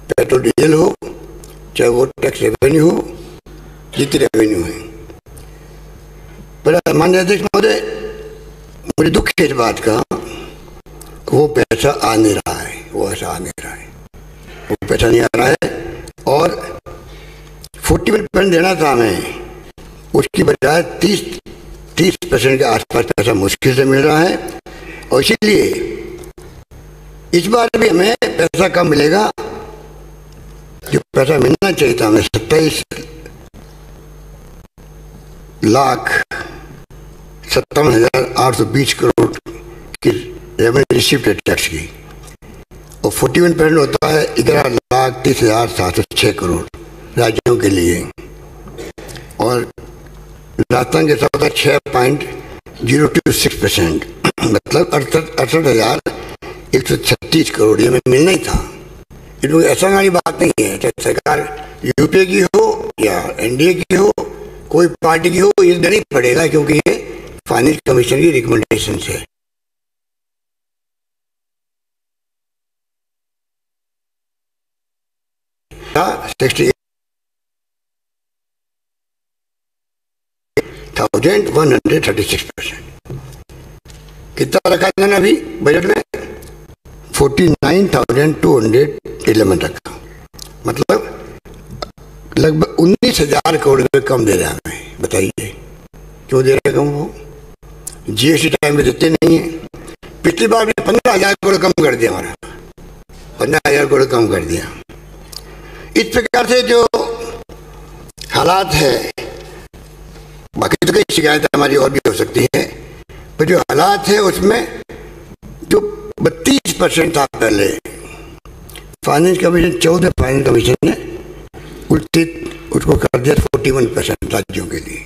Petrol diesel हो, चाहे वो टैक्स रेवेन्यू हो, जितनी रेवेन्यू है। पर माननीय अध्यक्ष महोदय, मुझे दुख है इस बात का कि वो पैसा आ नहीं रहा है, वो ऐसा आ नहीं रहा है, वो पैसा नहीं आ रहा है। और 40% देना था हमें, उसकी बजाय 30% के आसपास पैसा मुश्किल से मिल रहा है। और इसीलिए इस बार भी हमें पैसा कम मिलेगा। जो पैसा मिलना चाहिए था हमें 27,57,820 करोड़ की रेवेन्यू रिसीव्ड है टैक्स की, और 41% होता है 11,30,706 करोड़ राज्यों के लिए, और राजस्थान के साथ 6.026%, मतलब 68,136 करोड़ ये हमें मिलना ही था। इसमें ऐसा वाली बात नहीं है, चाहे सरकार यूपीए की हो या एनडीए की हो, कोई पार्टी की हो, ये देना ही पड़ेगा, क्योंकि ये फाइनेंस कमीशन की रिकमेंडेशन है। $136%। कितना रखा था अभी बजट में? 49,211 रखा, मतलब लगभग 19,000 करोड़ रुपये कम दे रहे हैं हमें। बताइए क्यों दे रहे हैं कम? वो जीएसटी टाइम में देते नहीं है। पिछली बार भी 15,000 करोड़ कम कर दिया, हमारा 15,000 करोड़ कम कर दिया। इस प्रकार से जो हालात है, बाकी तो कई शिकायतें हमारी और भी हो सकती है, पर जो हालात है उसमें जो 32% था पहले, फाइनेंस कमीशन 14 फाइनेंस कमीशन ने उल्टी उसको कर दिया 41% राज्यों के लिए।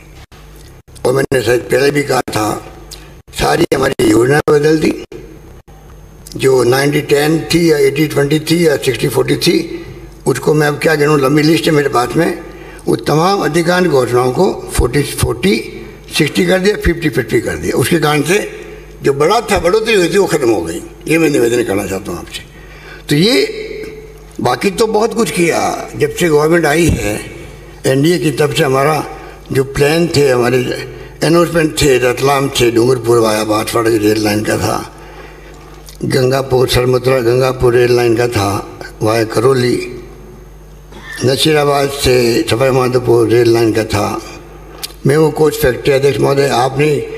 और मैंने शायद पहले भी कहा था, सारी हमारी योजना बदल दी। जो 90-10 थी या 80-20 थी या 60-40 थी, उसको मैं अब क्या गिनूँ, लंबी लिस्ट है मेरे पास में, वो तमाम अधिकांश घोषणाओं को 40-60 कर दिया, 50-50 कर दिया। उसके कारण से जो बड़ा था, बढ़ोतरी हुई थी, वो खत्म हो गई। ये मैं निवेदन करना चाहता हूँ आपसे। तो ये बाकी तो बहुत कुछ किया जब से गवर्नमेंट आई है एनडीए की, तब से हमारा जो प्लान थे, हमारे अनाउंसमेंट थे, रतलाम से डूंगरपुर वाया बांसवाड़ा की रेल लाइन का था, गंगापुर सरमुद्रा गंगापुर रेल लाइन का था वाया करौली, नसीराबाद से सवाई माधोपुर रेल लाइन का था, मेमो कोच फैक्ट्री अध्यक्ष महोदय आपने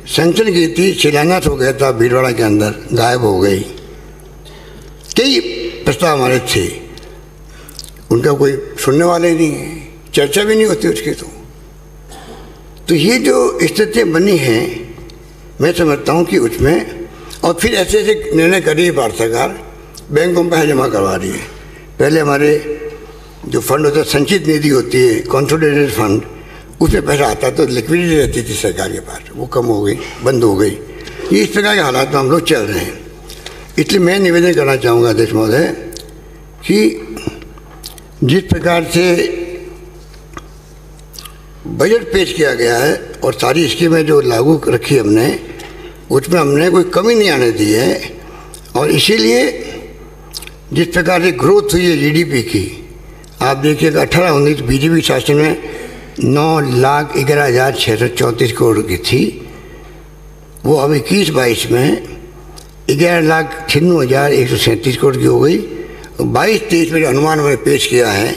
सैंक्शन की थी, शिलान्यास हो गया था भीलवाड़ा के अंदर, गायब हो गई। कई प्रस्ताव हमारे थे, उनका कोई सुनने वाले नहीं है, चर्चा भी नहीं होती उसकी। तो ये जो स्थितियाँ बनी हैं, मैं समझता हूँ कि उसमें, और फिर ऐसे ऐसे निर्णय कर रही है भारत सरकार, बैंकों में पैसा जमा करवा रही है। पहले हमारे जो फंड होता है, संचित निधि होती है, कॉन्सोलिडेटेड फंड, उसमें पैसा आता तो लिक्विडिटी रहती थी सरकार के पास, वो कम हो गई, बंद हो गई। ये इस प्रकार के हालात में हम लोग चल रहे हैं। इसलिए मैं निवेदन करना चाहूँगा अध्यक्ष महोदय कि जिस प्रकार से बजट पेश किया गया है और सारी स्कीमें जो लागू रखी हमने, उसमें हमने कोई कमी नहीं आने दी है। और इसीलिए जिस प्रकार से ग्रोथ हुई है जीडीपी की, आप देखिएगा 18-19 बीजेपी शासन में 9,11,634 करोड़ की थी, वो अब 21-22 में 11,96,137 करोड़ की हो गई। 22-23 में जो अनुमान मैंने पेश किया है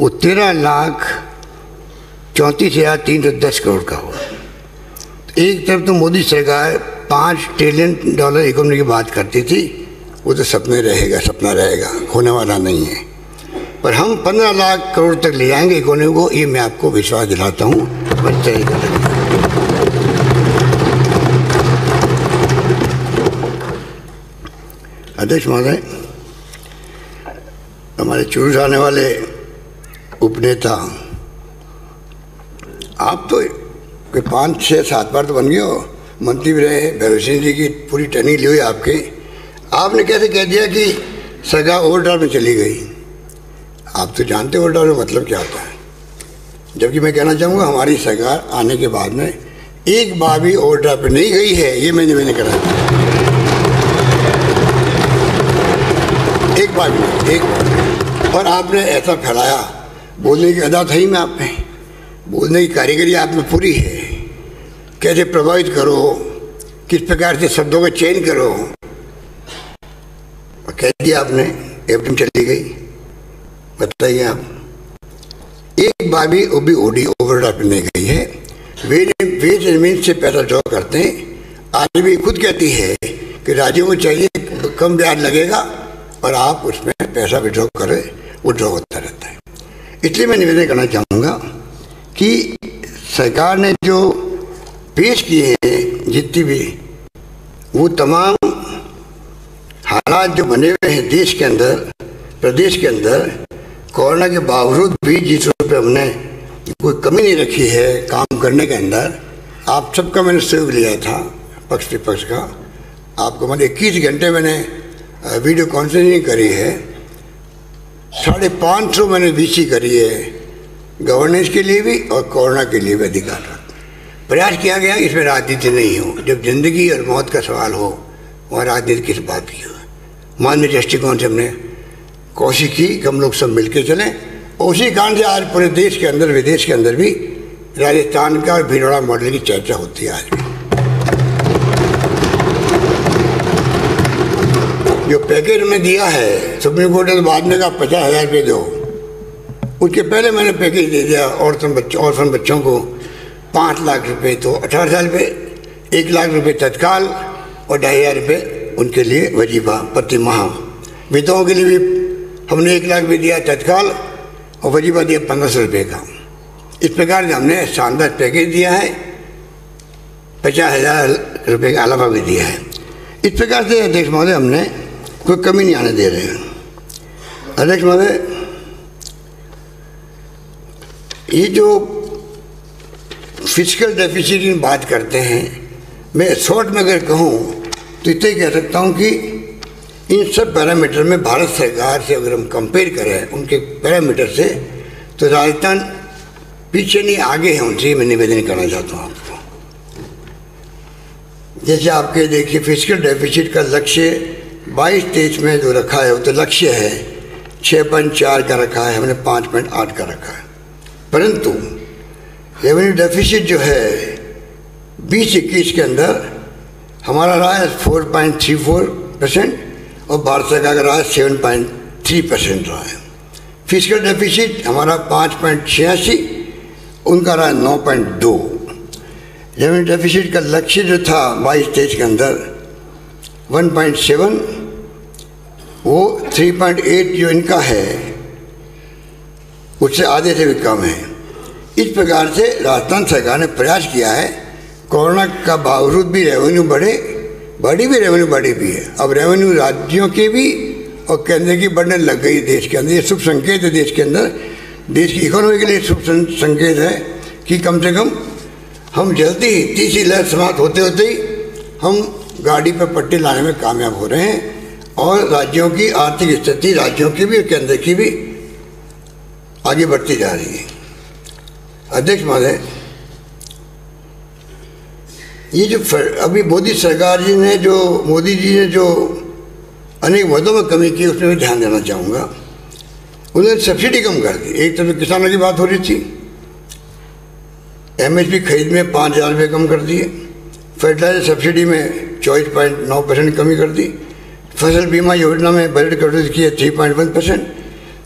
वो 13,34,310 करोड़ का हुआ। एक तरफ तो मोदी सरकार $5 ट्रिलियन इकोनॉमी की बात करती थी, वो तो सपने रहेगा, सपना रहेगा, होने वाला नहीं है। पर हम 15 लाख करोड़ तक ले जाएंगे इकोनॉमी को, ये मैं आपको विश्वास दिलाता हूँ। अध्यक्ष महोदय, हमारे चुरू से आने वाले उपनेता, आप तो 5-6-7 बार तो बन गए हो, मंत्री भी रहे, भैरव सिंह जी की पूरी ट्रेनिंग ली हुई आपके। आपने कैसे कह दिया कि सरकार ओवरड्राफ्ट में चली गई? आप तो जानते हो ओवरड्राफ्ट का मतलब क्या होता है। जबकि मैं कहना चाहूँगा हमारी सरकार आने के बाद में एक बार भी ओवरड्राफ्ट में नहीं गई है, ये मैंने करा, एक बार भी, एक बार। और आपने ऐसा फैलाया, बोलने की अदा थी में आप में, बोलने की कारीगरी आप में पूरी है, कैसे प्रभावित करो, किस प्रकार से शब्दों का चयन करो, और कह दिया आपने, एवं चली गई। बताइए आप, एक बार भी वो भी ओवरड्राफ्ट नहीं गई है। वे जमीन से पैसा ड्रॉ करते हैं। आरबीआई खुद कहती है कि राज्यों को चाहिए कम ब्याज लगेगा और आप उसमें पैसा विड्रॉ करें, वो ड्रॉ होता रहता है। इसलिए मैं निवेदन करना चाहूँगा कि सरकार ने जो पेश किए हैं जितनी भी, वो तमाम हालात जो बने हुए हैं देश के अंदर, प्रदेश के अंदर, कोरोना के बावजूद भी जिस रूप में हमने कोई कमी नहीं रखी है काम करने के अंदर, आप सबका मैंने सहयोग लिया था, पक्ष विपक्ष का। आपको मैंने 21 घंटे मैंने वीडियो कॉन्फ्रेंसिंग करी है, 550 मैंने वीसी करी है, गवर्नेंस के लिए भी और कोरोना के लिए भी अधिकार प्रयास किया गया। इसमें राजनीति नहीं हो, जब जिंदगी और मौत का सवाल हो वहाँ राजनीति किस बात की हो। मानवीय दृष्टिकोण से हमने कोशिश की कि हम लोग सब मिलकर चलें, उसी कारण से आज पूरे देश के अंदर विदेश के अंदर भी राजस्थान का भीलवाड़ा मॉडल की चर्चा होती है। आज भी जो पैकेज हमने दिया है, सुप्रीम कोर्ट ने बाद में कहा 50,000 रुपये दो, उसके पहले मैंने पैकेज दे दिया औरतों बच्चों को 5 लाख रुपए, तो 18 साल पे 1 लाख रुपए तत्काल और 2,500 रुपये उनके लिए वजीफा प्रति माह। विधवाओं के लिए भी हमने 1 लाख भी दिया तत्काल और वजीफा दिया 1,500 रुपये का। इस प्रकार से हमने शानदार पैकेज दिया है, 50,000 रुपये का अलावा भी दिया है। इस प्रकार से अध्यक्ष महोदय हमने कोई कमी नहीं आने दे रहे हैं। अध्यक्ष महोदय, ये जो फिजिकल डेफिसिट की बात करते हैं, मैं शॉर्ट में अगर कहूँ तो इतना ही कह सकता हूँ कि इन सब पैरामीटर में भारत सरकार से अगर हम कंपेयर करें उनके पैरामीटर से, तो राजस्थान पीछे नहीं आगे है उनसे। मैं निवेदन करना चाहता हूँ आपको, जैसे आपके देखिए फिजिकल डेफिसिट का लक्ष्य 22-23 में जो रखा है वो तो लक्ष्य है 6.4 का रखा है, हमने 5.8 का रखा है। परंतु रेवेन्यू डेफिसिट जो है 20-21 के अंदर हमारा रहा है 4.34% और भारत सरकार का रहा है 7.3% रहा है। फिजिकल डेफिसिट हमारा 5.86, उनका रहा 9.2। रेवेन्यू डेफिसिट का लक्ष्य जो था 22-23 के अंदर 1.7, वो 3.8 जो इनका है उससे आधे से भी कम है। इस प्रकार से राजस्थान सरकार ने प्रयास किया है, कोरोना का बावजूद भी रेवेन्यू बढ़ी भी है। अब रेवेन्यू राज्यों के भी और केंद्र की बढ़ने लग गई देश के अंदर। ये शुभ संकेत है देश के अंदर, देश की इकोनॉमी के लिए शुभ संकेत है कि कम से कम हम जल्दी ही तीसरी लहर समाप्त होते होते ही हम गाड़ी पर पट्टी लाने में कामयाब हो रहे हैं और राज्यों की आर्थिक स्थिति, राज्यों की भी और केंद्र की भी आगे बढ़ती जा रही है। अध्यक्ष महोदय, ये जो अभी मोदी जी ने जो अनेक मदों में कमी की, उसमें भी ध्यान देना चाहूँगा। उन्होंने सब्सिडी कम कर दी। एक तरफ किसानों की बात हो रही थी, MSP खरीद में 5,000 रुपये कम कर दिए, फर्टिलाइजर सब्सिडी में 24.9% कमी कर दी, फसल बीमा योजना में बजट कटौती की है 3.1%,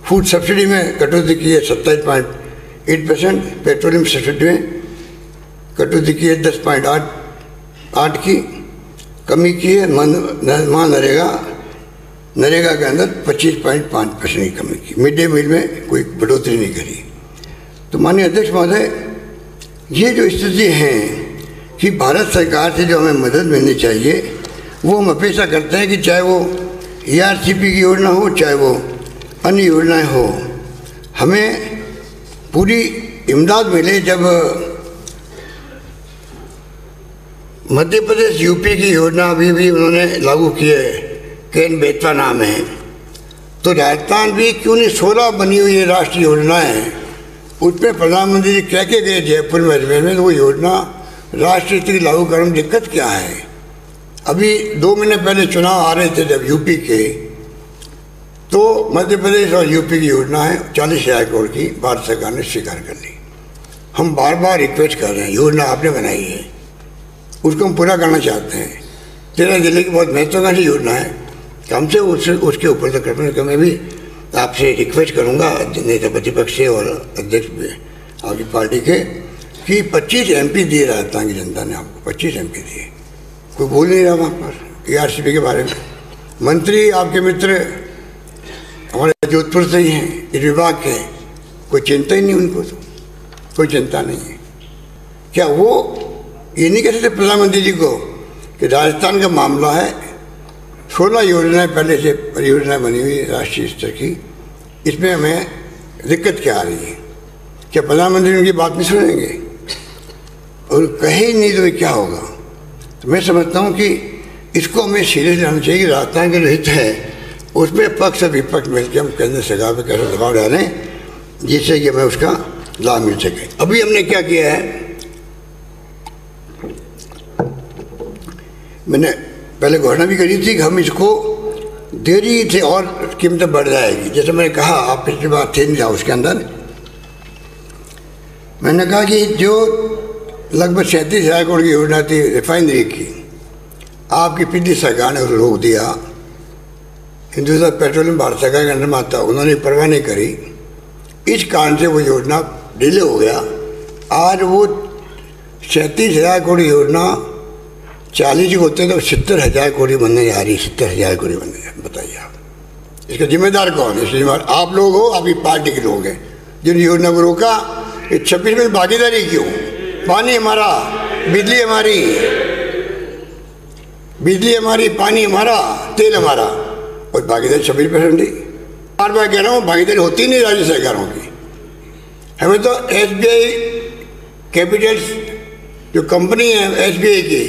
फूड सब्सिडी में कटौती की है 27.8%, पेट्रोलियम सब्सिडी में कटौती की है 10.8 की कमी की है, नरेगा के अंदर 25.5% की कमी की, मिड डे मील में कोई बढ़ोतरी नहीं करी। तो माननीय अध्यक्ष महोदय, ये जो स्थिति है कि भारत सरकार से जो हमें मदद मिलनी चाहिए वो हम अपेक्षा करते हैं कि चाहे वो ERCP की योजना हो, चाहे वो अन्य योजनाएं हो, हमें पूरी इमदाद मिले। जब मध्य प्रदेश यूपी की योजना अभी भी उन्होंने लागू की है, केन बेतवा नाम है, तो राजस्थान भी क्यों नहीं 16 बनी हुई है राष्ट्रीय योजनाएं, उसमें प्रधानमंत्री जी कह के गए जयपुर में अजमेर में, तो वो योजना राष्ट्रीय स्तर की लागू करने में दिक्कत क्या है। अभी 2 महीने पहले चुनाव आ रहे थे जब यूपी के, तो मध्य प्रदेश और यूपी की योजना है 40,000 करोड़ की, भारत सरकार ने स्वीकार कर ली। हम बार बार रिक्वेस्ट कर रहे हैं, योजना आपने बनाई है उसको हम पूरा करना चाहते हैं। 13 जिले की बहुत महत्वाकांक्षी योजना है, हमसे उसके ऊपर तक करने का मैं भी आपसे रिक्वेस्ट करूंगा नेता प्रतिपक्ष से और अध्यक्ष आपकी पार्टी के कि 25 MP दिए राजस्थान की जनता ने आपको, 25 MP दिए, कोई बोल नहीं रहा वहाँ पर ARCP के बारे में। मंत्री आपके मित्र हमारे जोधपुर से ही हैं, इस विभाग के, कोई चिंता ही नहीं उनको, तो कोई चिंता नहीं है। क्या वो ये नहीं कह सकते प्रधानमंत्री जी को कि राजस्थान का मामला है, 16 योजनाएं पहले से परियोजनाएं बनी हुई राष्ट्रीय स्तर की, इसमें हमें दिक्कत क्या आ रही है? क्या प्रधानमंत्री उनकी बात नहीं सुनेंगे? और कहे नहीं तो क्या होगा? तो मैं समझता हूँ कि इसको हमें सीरियस लेना चाहिए कि राजस्थान का जो हित है उसमें पक्ष और विपक्ष मिलकर हम केंद्र सरकार पर कैसे दबाव डालें जिससे कि हमें उसका लाभ मिल सके। अभी हमने क्या किया है, मैंने पहले घोषणा भी करी थी कि हम इसको देरी से और कीमतें बढ़ जाएगी। जैसे मैंने कहा, आप पिछली बार थे नहीं उसके अंदर, मैंने कहा कि जो लगभग 37,000 करोड़ की योजना थी रिफाइनरी की, आपकी पिछली सरकार ने उसको रोक दिया। हिंदुस्तान पेट्रोलियम भारत सरकार का निर्माता था, उन्होंने परवाह नहीं करी, इस कारण से वो योजना डिले हो गया। आज वो 37,000 करोड़ योजना 40 होते तो 70,000 करोड़ बनने जा रही, 70,000 करोड़ बनने जा रही। बताइए आप, इसका जिम्मेदार कौन है? इसका जिम्मेदार आप लोग हो, आपकी पार्टी के लोग हैं जिन योजना को रोका। 26 में भागीदारी क्यों? पानी हमारा, बिजली हमारी, पानी हमारा, तेल हमारा, और भागीदारी 26% ही। बार बार कह रहा हूँ, भागीदारी होती नहीं राज्य सरकारों की। हमें तो SBI कैपिटल्स जो कंपनी है SBI की,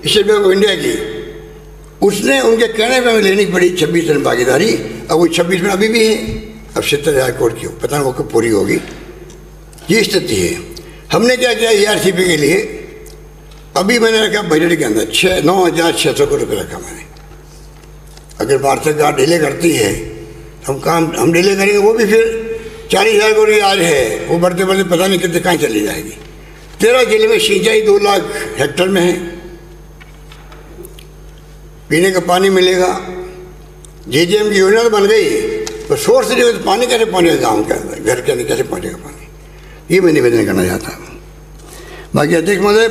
स्टेट बैंक ऑफ इंडिया की, उसने उनके कहने पर हमें लेनी पड़ी 26% भागीदारी। अब वो 26 में अभी भी है, अब 70,000 करोड़ की पता नहीं वो कब पूरी होगी। ये स्थिति है। हमने क्या किया ARCP के लिए, अभी मैंने रखा बजट के अंदर 9,600 करोड़ रुपये रखा मैंने। अगर भारत सरकार डिले करती है, हम डिले करेंगे, वो भी फिर 40,000 करोड़ आज है, वो बढ़ते बढ़ते पता नहीं कितने कहाँ चली जाएगी। 13 जिले में सिंचाई 2 लाख हेक्टर में है, पीने का पानी मिलेगा। JJM की योजना तो बन गई, तो सोर्स नहीं हो तो पानी कैसे पहुँचेगा गाँव के अंदर, घर के अंदर कैसे पहुँचेगा पानी? ये मैं निवेदन करना चाहता हूँ। बाकी अध्यक्ष महोदय,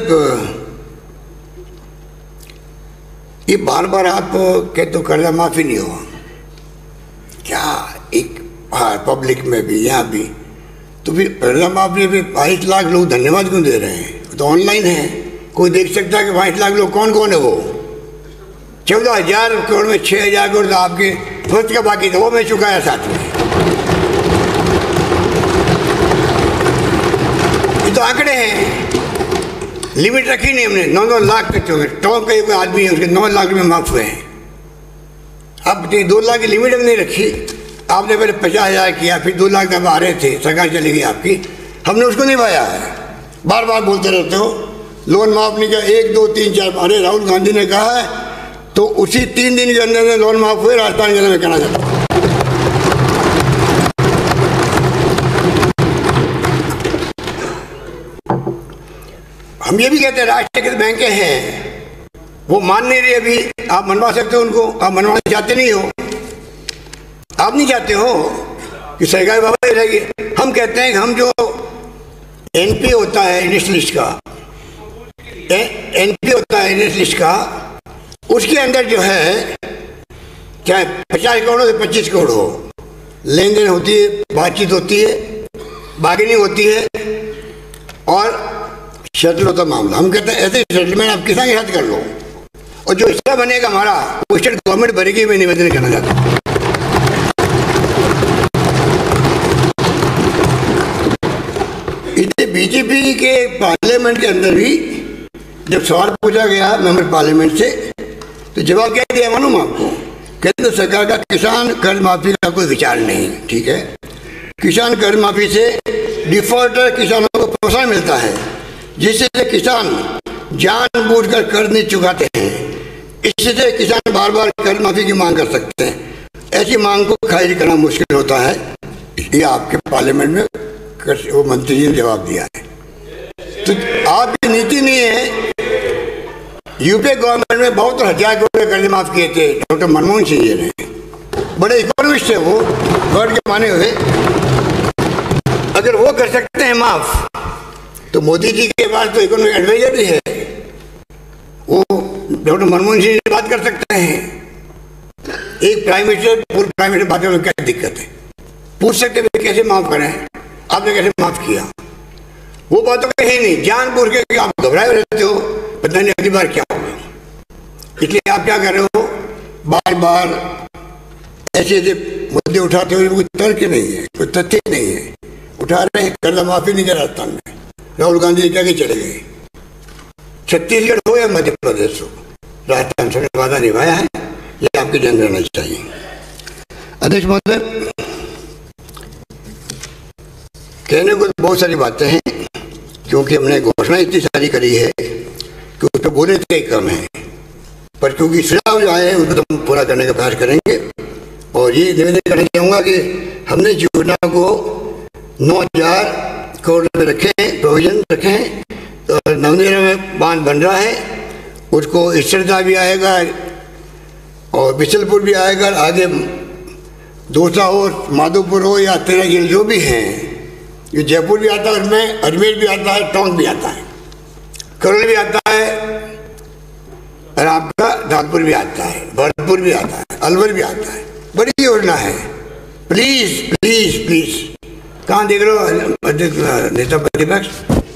ये बार बार आप कहते तो कर्जा माफी नहीं हुआ क्या, एक पब्लिक में भी यहाँ भी, तो फिर कर्जा माफी पे 22 लाख लोग धन्यवाद क्यों दे रहे हैं? तो ऑनलाइन है, कोई देख सकता है कि 22 लाख लोग कौन कौन है। वो 14,000 करोड़ में 6,000 करोड़ तो आपके फर्स्ट का बाकी था, वो मैं चुकाया साथ में। ये तो आंकड़े हैं, लिमिट रखी नहीं हमने। 9 लाख तक चुके, टॉप का कोई आदमी है उसके 9 लाख रुपये माफ हुए हैं। अब 2 लाख की लिमिट हमने रखी, आपने पहले 50,000 किया, फिर 2 लाख तक आ रहे थे, सरकार चली गई आपकी, हमने उसको निभाया है। बार बार बोलते रहते हो लोन माफ नहीं किया, 1 2 3 4, अरे राहुल गांधी ने कहा है तो उसी 3 दिन के अंदर लोन माफ हुए राजस्थान के अंदर। में कहना चाहता हूँ हम ये भी कहते हैं राष्ट्रीयकृत बैंकें हैं, वो मान नहीं रही। अभी आप मनवा सकते हो उनको, आप मनवाना चाहते नहीं हो, आप नहीं चाहते हो कि सरकार बाबा ही रहेगी। हम कहते हैं कि हम जो NP होता है इनिशियलिस्ट का, NP होता है इनिशियलिस्ट का, उसके अंदर जो है चाहे 50 करोड़ हो 25 करोड़ हो, लेन देन होती है, बातचीत होती है, बार्गेनिंग होती है और सेटल होता मामला। हम कहते हैं ऐसे सेटलमेंट आप किसान के साथ कर लो, और जो हिस्सा बनेगा हमारा वो स्टेट गवर्नमेंट भरेगी। मैं निवेदन करना चाहता हूँ। इसलिए BJP के पार्लियामेंट के अंदर भी जब सवाल पूछा गया मेंबर पार्लियामेंट से, तो जवाब क्या दिया मालूम आपको? केंद्र सरकार का किसान कर्ज माफी का कोई विचार नहीं। ठीक है, किसान कर्ज माफी से डिफॉल्टर किसानों को प्रोत्साहन मिलता है, जिससे किसान जानबूझकर कर्ज नहीं चुकाते हैं। इससे किसान बार बार कर्ज माफी की मांग कर सकते हैं। ऐसी मांग को खारिज करना मुश्किल होता है, ये आपके पार्लियामेंट में वो मंत्री जी ने जवाब दिया है। तो आपकी नीति नहीं है। यूपीए गवर्नमेंट में बहुत 1000 करोड़ के कर्ज माफ किए थे डॉक्टर मनमोहन सिंह जी ने, बड़े इकोनॉमिस्ट है वो, वर्ड के माने हुए। अगर वो कर सकते हैं माफ, तो मोदी जी के पास तो इकोनॉमिक एडवाइजर भी है, वो डॉक्टर मनमोहन सिंह जी बात कर सकते हैं। एक प्राइम मिनिस्टर पूर्व प्राइम मिनिस्टर बात करने में क्या दिक्कत है? पूछ सकते हैं कैसे माफ करें, आपने कैसे माफ किया? वो बात तो कहीं नहीं, जानबूझ के आप घबराए रहते हो, पता नहीं अगली बार क्या होगा। इसलिए आप क्या कर रहे हो, बार बार ऐसे ऐसे मुद्दे उठाते हुए कोई तर्क नहीं है, कोई तथ्य नहीं है, उठा रहे हैं। कर्ज माफी नहीं कर राजस्थान में, राहुल गांधी क्या के चले गए। छत्तीसगढ़ हो या मध्य प्रदेश हो, राजस्थान से वादा निभाया है, ये आपके ध्यान रहना चाहिए। अध्यक्ष महोदय, कहने को बहुत सारी बातें हैं, क्योंकि हमने घोषणा इतनी सारी करी है कि उस पर बोले तो कम है, पर क्योंकि सुझाव जो आए हैं उनको तो हम पूरा करने का प्रयास करेंगे। और ये निवेदन करना चाहूँगा कि हमने योजना को 9000 करोड़ में रखे हैं, प्रोविजन रखे हैं। तो नवनेरा में बांध बन रहा है, उसको इसरदा भी आएगा और बिचलपुर भी आएगा, आगे दौसा हो, माधोपुर हो या तेरह झील जो भी हैं, ये जयपुर भी आता है, उसमें अजमेर भी आता है, टोंक भी आता है, करौली भी आता है, और आपका नागपुर भी आता है, भरतपुर भी आता है, अलवर भी आता है। बड़ी योजना है। प्लीज प्लीज प्लीज, कहाँ देख रहे हो नेता प्रतिपक्ष,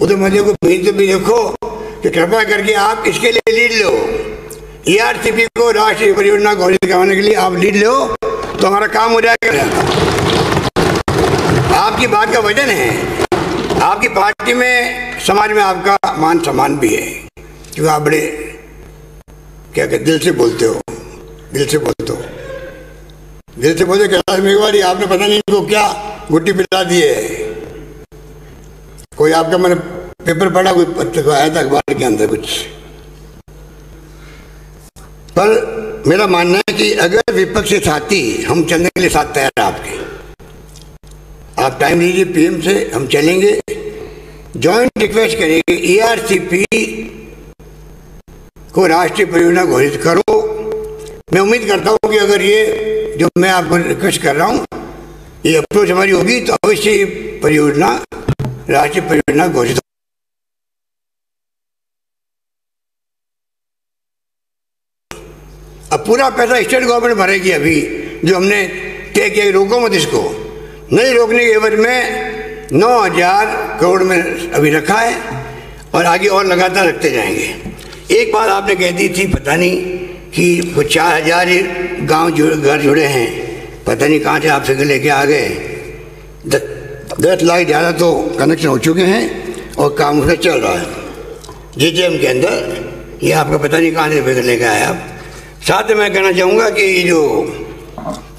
उधर मुझे को भेज भी देखो कि कृपया करके आप इसके लिए लीड लो। ERCP को राष्ट्रीय परियोजना घोषित करवाने के लिए आप लीड लो, तो हमारा काम हो जाएगा। आपकी बात का वजन है, आपकी पार्टी में, समाज में आपका मान सम्मान भी है, क्योंकि आप बड़े क्या कहते दिल से बोलते हो, दिल से बोलते हो, दिल से बोलते। कैलाश मेघवाल आपने पता नहीं इनको क्या गुट्टी पिला दी है। कोई आपका मैंने पेपर पढ़ा, कोई पत्र आया था अखबार के अंदर कुछ, पर मेरा मानना है कि अगर विपक्ष के साथी, हम चलने के लिए साथ तैयार है आपके, आप टाइम लीजिए PM से, हम चलेंगे, जॉइंट रिक्वेस्ट करेंगे ERCP को राष्ट्रीय परियोजना घोषित करो। मैं उम्मीद करता हूँ कि अगर ये जो मैं आपको रिक्वेस्ट कर रहा हूँ, ये अप्रोच हमारी होगी, तो अवश्य ये परियोजना राष्ट्रीय परियोजना घोषित। अब पूरा पैसा स्टेट गवर्नमेंट भरेगी। अभी जो हमने तय किया, रोको मत इसको, नहीं रोकने के एवज में 9000 करोड़ में अभी रखा है, और आगे और लगातार रखते जाएंगे। एक बात आपने कह दी थी, पता नहीं कि वो 4000 गाँव घर जुड़े हैं, पता नहीं कहाँ से आप फिगर लेके आ गए। 10 लाख ज़्यादा तो कनेक्शन हो चुके हैं और काम उसमें चल रहा है JJM के अंदर। ये आपका पता नहीं कहाँ से फिगर लेके आए आप। साथ में मैं कहना चाहूँगा कि जो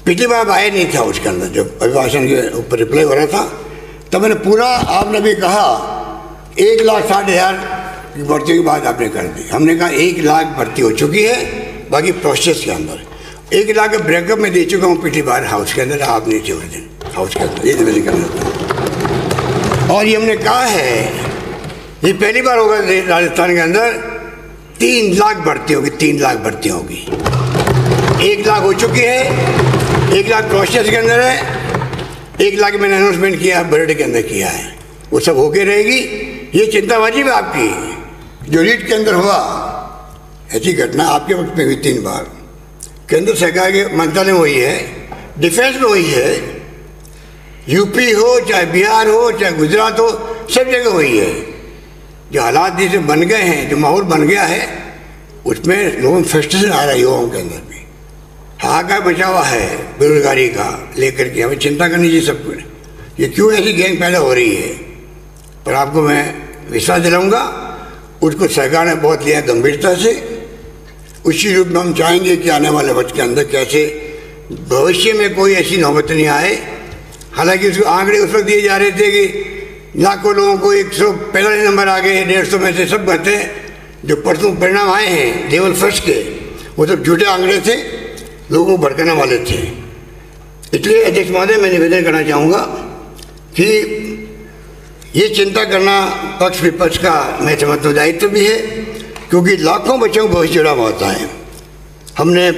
पिछली बार आया नहीं था उसके अंदर, जब अभिभाषण के ऊपर रिप्लाई हो रहा था, तब मैंने पूरा, आपने भी कहा 1,60,000 की भर्ती की बात आपने कर दी। हमने कहा 1 लाख भर्ती हो चुकी है, बाकी प्रोसेस के अंदर 1 लाख का ब्रेकअप में दे चुका हूँ पिछली बार हाउस के अंदर, आप नहीं थे उस दिन हाउस के अंदर, ये निवेदन करना था। और ये हमने कहा है, ये पहली बार होगा राजस्थान के अंदर 3 लाख भर्ती होगी, 3 लाख भर्ती होगी। 1 लाख हो चुकी है, 1 लाख प्रोसेस के अंदर है, 1 लाख मैंने अनाउंसमेंट किया, बजट के अंदर किया है, वो सब होके रहेगी। ये चिंता वाजिब है आपकी। जो रीट के अंदर हुआ, ऐसी घटना आपके वक्त में हुई 3 बार, केंद्र सरकार के मंत्रालय में हुई है, डिफेंस में हुई है, यूपी हो चाहे बिहार हो चाहे गुजरात हो, सब जगह हुई है। जो हालात जैसे बन गए हैं, जो माहौल बन गया है, उसमें लोगों में फ्रस्ट्रेशन आ रहा है, युवाओं के अंदर भी हाहाकार बचा हुआ है बेरोजगारी का लेकर के। हमें चिंता करनी चाहिए सब कुछ, ये क्यों ऐसी गैंग पैदा हो रही है। पर आपको मैं विश्वास दिलाऊंगा, उसको सरकार ने बहुत लिया गंभीरता से। उसी रूप में हम चाहेंगे कि आने वाले वक्त के अंदर कैसे भविष्य में कोई ऐसी नौबत नहीं आए। हालांकि उसको आंकड़े उस वक्त दिए जा रहे थे कि लाखों लोगों को 145 नंबर आ गए, 150 में से सब कहते हैं। जो परसों परिणाम आए हैं लेवल फर्स्ट के, वो सब झूठे आंकड़े थे, लोगों को भड़काने वाले थे। इसलिए अध्यक्ष महोदय मैं निवेदन करना चाहूँगा कि ये चिंता करना पक्ष विपक्ष का मैं समझता हूँ दायित्व भी है, क्योंकि लाखों बच्चों को भविष्य जुड़ा हुआ होता है। हमने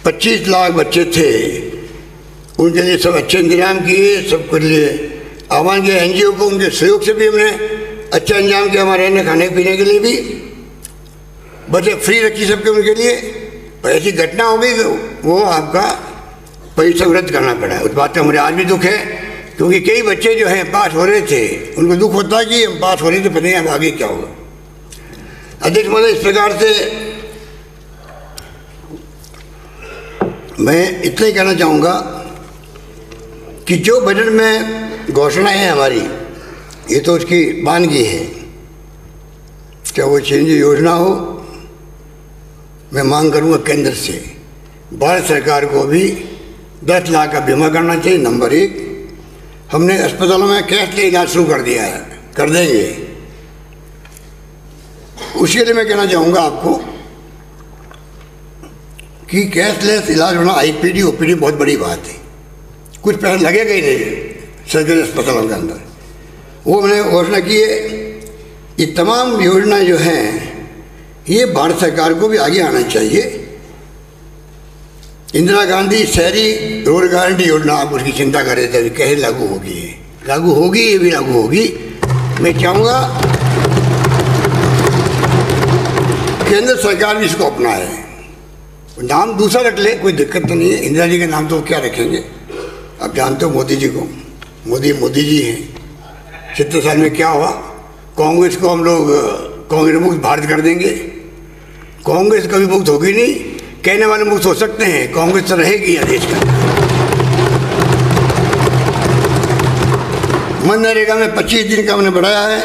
25 लाख बच्चे थे, उनके लिए सब अच्छे इंतजाम किए, सबके लिए आह्वान किया, NGO को उनके सहयोग से भी हमने अच्छा इंतजाम किया, हमारे रहने खाने पीने के लिए भी बसें फ्री रखी सबके उनके लिए। पर ऐसी घटना हो गई वो आपका परीक्षा रद्द करना पड़ा। उस बात का मुझे आज भी दुख है, क्योंकि कई बच्चे जो हैं पास हो रहे थे, उनको दुख होता है कि हम पास हो रहे थे, पता नहीं अब आगे क्या होगा। अध्यक्ष महोदय, इस प्रकार से मैं इतना ही कहना चाहूँगा कि जो बजट में घोषणाएं हैं हमारी, ये तो उसकी वानगी है। क्या वो चेंज योजना हो, मैं मांग करूँगा केंद्र से भारत सरकार को भी 10 लाख का बीमा करना चाहिए। नंबर 1, हमने अस्पतालों में कैशलेस इलाज शुरू कर दिया है, कर देंगे। उसके लिए मैं कहना चाहूँगा आपको कि कैशलेस इलाज होना IPD OPD बहुत बड़ी बात है, कुछ पैसा लगेगा ही नहीं सरकारी अस्पतालों के अंदर। वो हमने घोषणा की है। ये तमाम योजना जो हैं ये भारत सरकार को भी आगे आना चाहिए। इंदिरा गांधी शहरी रोजगार गारंटी योजना, आप उसकी चिंता कर रहे थे कैसे लागू होगी, लागू होगी, ये भी लागू होगी। मैं चाहूँगा केंद्र सरकार भी इसको अपनाए। नाम दूसरा रख ले, कोई दिक्कत तो नहीं है। इंदिरा जी के नाम तो क्या रखेंगे, आप जानते हो मोदी जी को, मोदी जी हैं। 70 साल में क्या हुआ, कांग्रेस को हम लोग कांग्रेस मुक्त भारत कर देंगे। कांग्रेस कभी मुक्त होगी नहीं, कहने वाले मुक्त हो सकते हैं, कांग्रेस तो रहेगी यह देश का। मनरेगा में 25 दिन का हमने बढ़ाया है,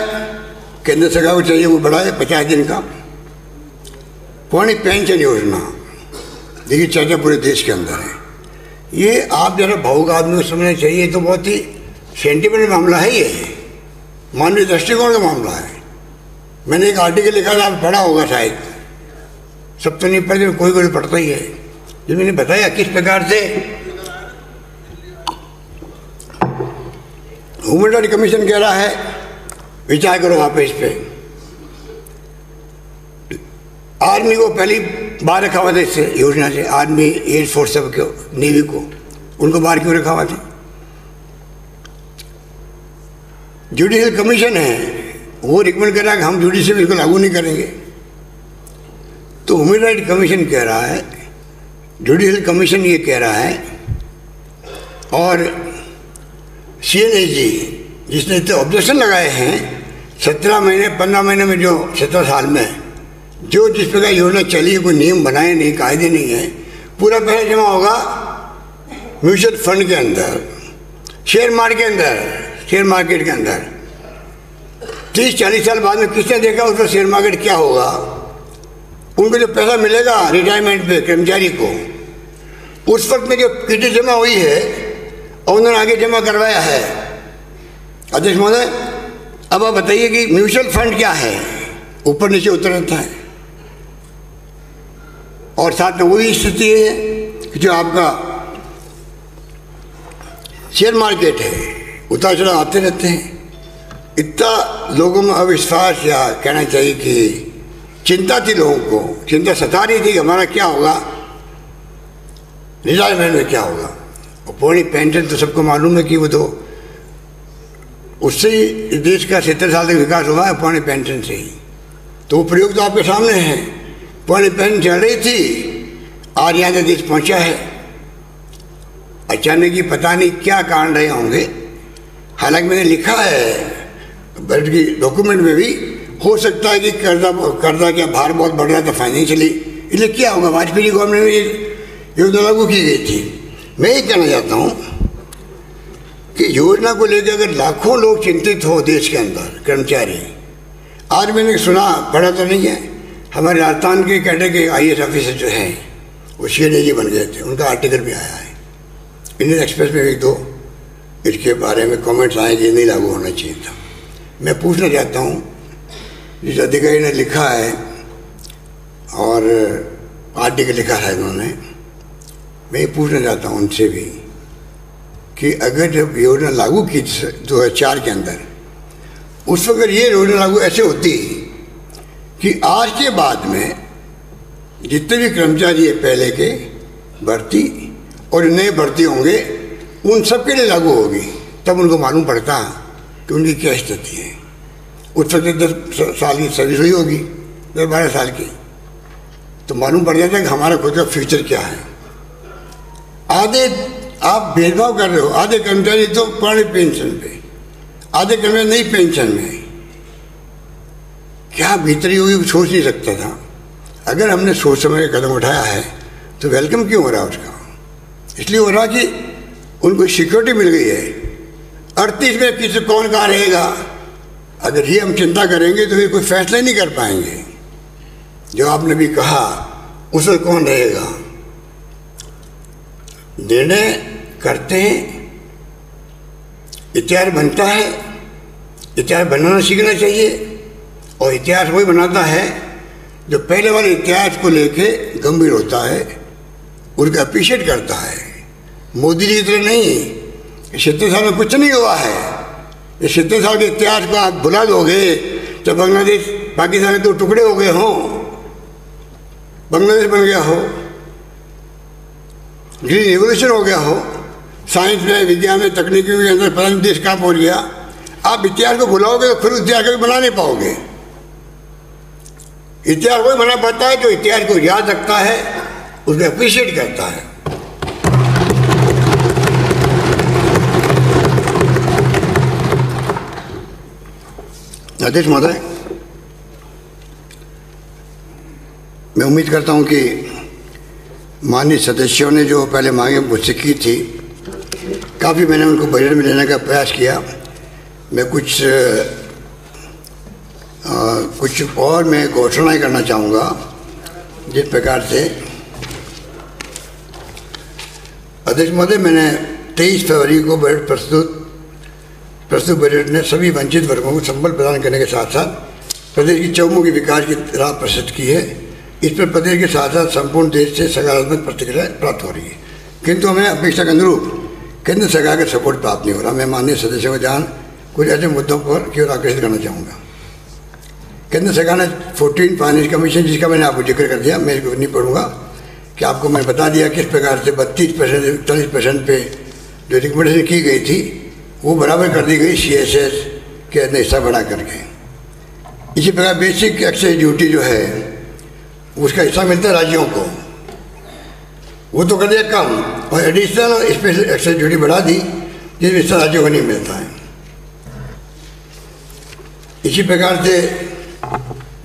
केंद्र सरकार को चाहिए वो बढ़ाए 50 दिन का। पुरानी पेंशन योजना देखिए चर्चा पूरे देश के अंदर है। ये आप जरा भावुक आदमी को समझना चाहिए, तो बहुत ही सेंटिमेंट मामला है, ये मानवीय दृष्टिकोण का मामला है। मैंने एक आर्टिकल लिखा था, आप पढ़ा होगा शायद, सब तो नहीं पढ़ते, कोई कोई पढ़ता ही है, जो मैंने बताया किस प्रकार से ह्यूमन राइट कमीशन कह रहा है विचार करो आप इस पे। आर्मी को पहली बाहर रखा हुआ था इससे योजना से, आर्मी एयरफोर्स सब को, नेवी को, उनको बाहर क्यों रखा हुआ था। जुडिशियल कमीशन है, वो रिकमेंड कर रहा है कि हम जुडिशियल इसको लागू नहीं करेंगे। तो ह्यूमन राइट कमीशन कह रहा है, जुडिशियल कमीशन ये कह रहा है, और CNSG जिसने इतने ऑब्जेक्शन लगाए हैं 17 महीने 15 महीने में, जो 17 साल में जो जिस प्रकार योजना चली, कोई नियम बनाए नहीं, कायदे नहीं है, पूरा पैसा जमा होगा म्यूचुअल फंड के अंदर, शेयर मार्केट के अंदर। 30-40 साल बाद में किसने देखा उसका शेयर मार्केट क्या होगा। उनको जो पैसा मिलेगा रिटायरमेंट पे कर्मचारी को, उस वक्त में जो किटी जमा हुई है और उन्होंने आगे जमा करवाया है। अध्यक्ष महोदय, अब आप बताइए कि म्यूचुअल फंड क्या है, ऊपर नीचे उतर रहता है, और साथ में वही स्थिति है कि जो आपका शेयर मार्केट है, उतार चढ़ाव आते रहते हैं। इतना लोगों में अविश्वास, या कहना चाहिए कि चिंता थी, लोगों को चिंता सता रही थी कि हमारा क्या होगा, रिटायरमेंट में क्या होगा। और पुरानी पेंशन तो सबको मालूम है कि वो तो उससे ही देश का 70 साल तक विकास हुआ है, पुरानी पेंशन से ही। तो वो प्रयोग तो आपके सामने है, पुरानी पेंशन चल रही थी, आज यहाँ तक देश पहुँचा है। अचानक ही पता नहीं क्या कारण रहे होंगे। हालांकि मैंने लिखा है बजट की डॉक्यूमेंट में भी, हो सकता है कि कर्जा क्या भार बहुत बढ़ रहा था फाइनेंशियली, इसलिए क्या होगा, वाजपेयी गवर्नमेंट में ये योजना लागू की गई थी। मैं ये कहना चाहता हूँ कि योजना को लेकर अगर लाखों लोग चिंतित हो देश के अंदर, कर्मचारी, आज मैंने सुना, पढ़ा तो नहीं है, हमारे राजस्थान के कैडर के IAS ऑफिसर जो हैं वो CNSG बन गए थे, उनका आर्टिकल भी आया है। इंडियन एक्सप्रेस में भी 2 इसके बारे में कमेंट्स आए कि नहीं लागू होना चाहिए था। मैं पूछना चाहता हूँ, जिस अधिकारी ने लिखा है और आर्टिकल लिखा है उन्होंने, मैं ये पूछना चाहता हूँ उनसे भी कि अगर जब योजना लागू की 2004 के अंदर, उस वक्त ये योजना लागू ऐसे होती कि आज के बाद में जितने भी कर्मचारी है पहले के भर्ती और नए भर्ती होंगे उन सब के लिए लागू होगी, तब उनको मालूम पड़ता कि उनकी क्या स्थिति है। उस वक्त 10 साल की सर्विस हुई होगी, 10-12 साल की, तो मालूम पड़ जाता है कि हमारा खुद का फ्यूचर क्या है। आधे आप भेदभाव कर रहे हो, आधे कर्मचारी तो पुराने पेंशन पे, आधे कर्मचारी नई पेंशन में। क्या भीतरी हुई सोच नहीं सकता था। अगर हमने सोच समझ के कदम उठाया है तो वेलकम क्यों हो रहा है उसका? इसलिए हो रहा कि उनको सिक्योरिटी मिल गई है। 38 में किसी कौन कहाँ रहेगा, अगर ये हम चिंता करेंगे तो फिर कोई फैसला नहीं कर पाएंगे। जो आपने भी कहा उस पर कौन रहेगा, निर्णय करते हैं, इतिहास बनता है, इतिहास बनाना सीखना चाहिए। और इतिहास वही बनाता है जो पहले वाले इतिहास को लेके गंभीर होता है, उनका अप्रिशिएट करता है। मोदी जी की तरह नहीं, 70 साल में कुछ नहीं हुआ है। ये 70 साल के इतिहास को आप भुला दोगे तो बांग्लादेश पाकिस्तान के 2 टुकड़े हो गए हों, बांग्लादेश बन गया हो, ग्रीन रिवोल्यूशन हो गया हो, साइंस में, विज्ञान में, तकनीकी के अंदर पता नहीं देश कहाँ पहुँच गया। आप इतिहास को भुलाओगे तो फिर इतिहास को बना नहीं पाओगे। इतिहास वही बना पाता है जो इतिहास को याद रखता है, उसको अप्रिशिएट करता है। अध्यक्ष महोदय, मैं उम्मीद करता हूं कि माननीय सदस्यों ने जो पहले मांगे मुझसे की थी, काफ़ी मैंने उनको बजट में लेने का प्रयास किया। मैं कुछ और मैं घोषणाएं करना चाहूँगा, जिस प्रकार से अध्यक्ष महोदय, मैंने 23 फरवरी को बजट प्रस्तुत बजट ने सभी वंचित वर्गों को संबल प्रदान करने के साथ साथ प्रदेश की चौमुखी विकास की राह प्रशस्त की है। इस पर प्रदेश के साथ साथ संपूर्ण देश से सकारात्मक प्रतिक्रिया प्राप्त हो रही है, किंतु हमें अपेक्षा के अनुरूप केंद्र सरकार का सपोर्ट प्राप्त नहीं हो रहा। मैं माननीय सदस्यों को ध्यान कुछ ऐसे मुद्दों पर की ओर आकर्षित करना चाहूँगा। केंद्र सरकार ने 14 फाइनेंस कमीशन, जिसका मैंने आपको जिक्र कर दिया, मैं इसको नहीं पढ़ूंगा, कि आपको मैं बता दिया किस प्रकार से 32% 40% पे जो रिकमेंडेशन की गई थी वो बराबर कर दी गई CSS के अंदर हिस्सा बढ़ा करके। इसी प्रकार बेसिक एक्साइज ड्यूटी जो है उसका हिस्सा मिलता है राज्यों को, वो तो कर दिया कम, और एडिशनल स्पेशल एक्साइज ड्यूटी बढ़ा दी जिसमें हिस्सा राज्यों को नहीं मिलता है। इसी प्रकार से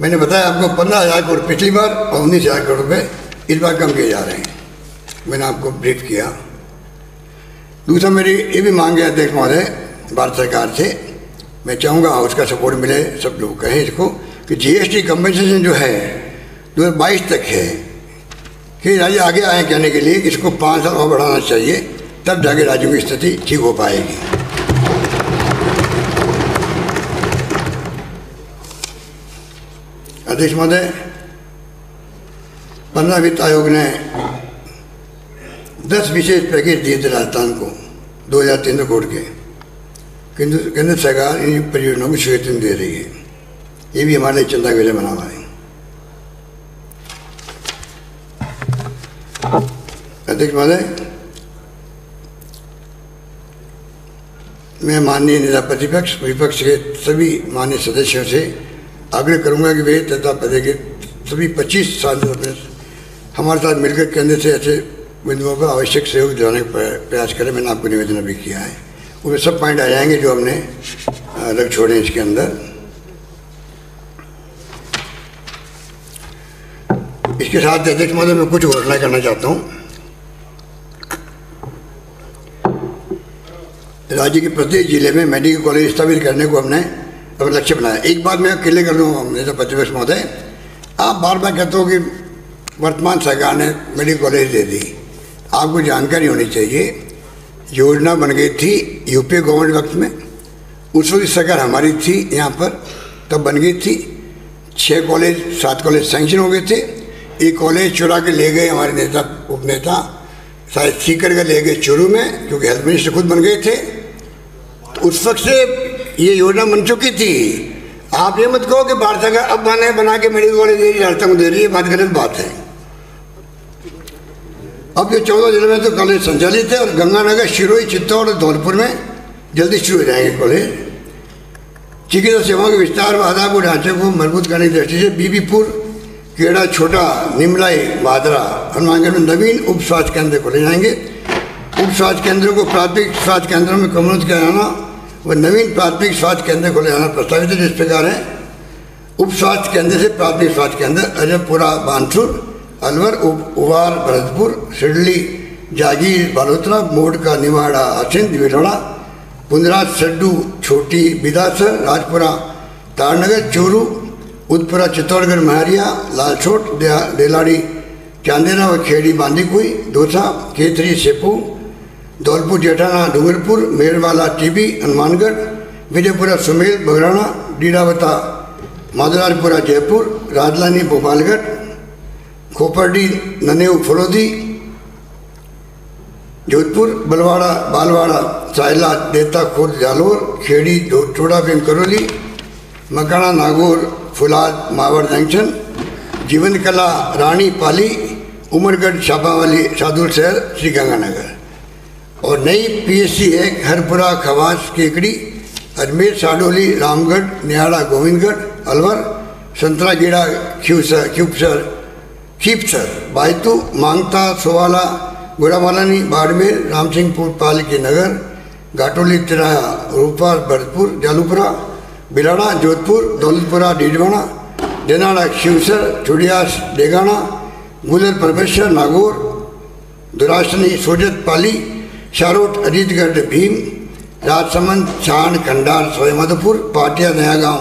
मैंने बताया आपको 15,000 करोड़ पिछली बार और 19,000 करोड़ रुपये इस बार कम किए जा रहे हैं, मैंने आपको ब्रीफ किया। दूसरा मेरी ये भी मांग है अध्यक्ष महोदय भारत सरकार से, मैं चाहूँगा उसका सपोर्ट मिले, सब लोग कहें इसको, कि GST कंपनसेशन जो है 2022 तक है, कि राज्य आगे आए कहने के लिए इसको 5 साल और बढ़ाना चाहिए, तब जाके राज्यों की स्थिति ठीक हो पाएगी। अध्यक्ष महोदय, 15 वित्त आयोग ने 10 विशेष पैकेज दिए थे राजस्थान को 2300 करोड़ के, किंतु केंद्र सरकार इन परियोजनाओं को स्वीकृति दे रही है। ये भी हमारे लिए चिंता का विषय बना हुआ है। अध्यक्ष महोदय, मैं माननीय नेता प्रतिपक्ष विपक्ष के सभी माननीय सदस्यों से आग्रह करूंगा कि वे तथा प्रदेश के सभी 25 सांसद हमारे साथ मिलकर केंद्र से ऐसे बिंदुओं पर आवश्यक सहयोग दिलाने का प्रयास करें। मैंने आपको निवेदन भी किया है, उसमें सब पॉइंट आ जाएंगे जो हमने रख छोड़े इसके अंदर। इसके साथ अध्यक्ष महोदय मैं कुछ घोषणा करना चाहता हूँ। राज्य के प्रत्येक जिले में मेडिकल कॉलेज स्थापित करने को हमने अपना लक्ष्य बनाया। एक बात मैं क्लियर कर दूँ नेता प्रतिपक्ष महोदय, आप बार बार कहते हो कि वर्तमान सरकार ने मेडिकल कॉलेज दे दी, आपको जानकारी होनी चाहिए। योजना बन गई थी यूपीए गवर्नमेंट वक्त में, उस वक्त सरकार हमारी थी यहाँ पर, तब बन गई थी। 6 कॉलेज 7 कॉलेज सैंक्शन हो गए थे। एक कॉलेज चुरा के ले गए हमारे नेता उपनेता शायद सीकर का ले गए चूरू में, क्योंकि हेल्थ मिनिस्टर खुद बन गए थे। तो उस वक्त से ये योजना बन चुकी थी। आप ये मत कहो कि भारत सरकार अब बना के मेडिकल कॉलेज दे रही है, राजस्थान को दे रही है, बात गलत बात है। अब ये 14 जिले में तो कॉलेज संचालित है और गंगानगर, शिरोई, चित्तौड़ और धौलपुर में जल्दी शुरू हो जाएंगे कॉलेज। चिकित्सा सेवाओं के विस्तार व आधारभूत ढांचे को मजबूत करने की दृष्टि से बीबीपुर, केड़ा, छोटा, निमलाई, भादरा, हनुमानगढ़ में नवीन उप स्वास्थ्य केंद्र खोले जाएंगे। उप स्वास्थ्य केंद्रों को प्राथमिक स्वास्थ्य केंद्रों में कमोन्नत किया जाना व नवीन प्राथमिक स्वास्थ्य केंद्र खोले जाना प्रस्तावित है। जिस प्रकार है उप स्वास्थ्य केंद्र से प्राथमिक स्वास्थ्य केंद्र अजयपुरा, बानसूर, अलवर, उवार, भरतपुर, सिडली, जागीर, बालोतरा, मोड़का, निवाड़ा, आसिंद, विलोड़ा, पुंदरा, सड्डू, छोटी, बिदासर, राजपुरा, तारनगर, चूरू, उदपुरा, चित्तौड़गढ़, महरिया, लालसोट, डेलाड़ी, चांदेरा व खेड़ी, बांदीकुई, दौसा, केतरी, सेपू, धौलपुर, जेठाना, डूंगरपुर, मेरवाला, टीबी, हनुमानगढ़, विजयपुरा, सुमेल, बगराना, डीडावता, माधुराजपुरा, जयपुर, राजलानी, भोपालगढ़, खोपरडी, ननेऊ, फलोदी, जोधपुर, बलवाड़ा, बालवाड़ा, सायला, देता, खुर्द, जालोर, खेड़ी, चोड़ा भीम, करौली, मकाना, नागौर, फुलाद, मावर जंक्शन, जीवन कला, रानी, पाली, उमरगढ़, छापावाली, सादुल शहर, श्रीगंगानगर। और नई पीएससी है हरपुरा, खवास, केकड़ी, अजमेर, साडोली, रामगढ़, निहाड़ा, गोविंदगढ़, अलवर, संतरागीड़ा, खीपसर, बायतू, मांगता, सोवाला, गुड़ामालानी, बाड़मेर, रामसिंहपुर, पालकी नगर, घाटोली, तिराया, रूपा, भरतपुर, जालूपुरा, बिलाड़ा, जोधपुर, दौलतपुरा, डीडवाना, डेनाड़ा, शिवसर, चुड़ियास, डेगाना, गुलर, परमेश्वर, नागौर, दुरासनी, सोजत, पाली, शारोट, अजीतगढ़, भीम, राजसमंद, छाण, खंडार, सवाईमाधोपुर, पाटिया, नया गांव,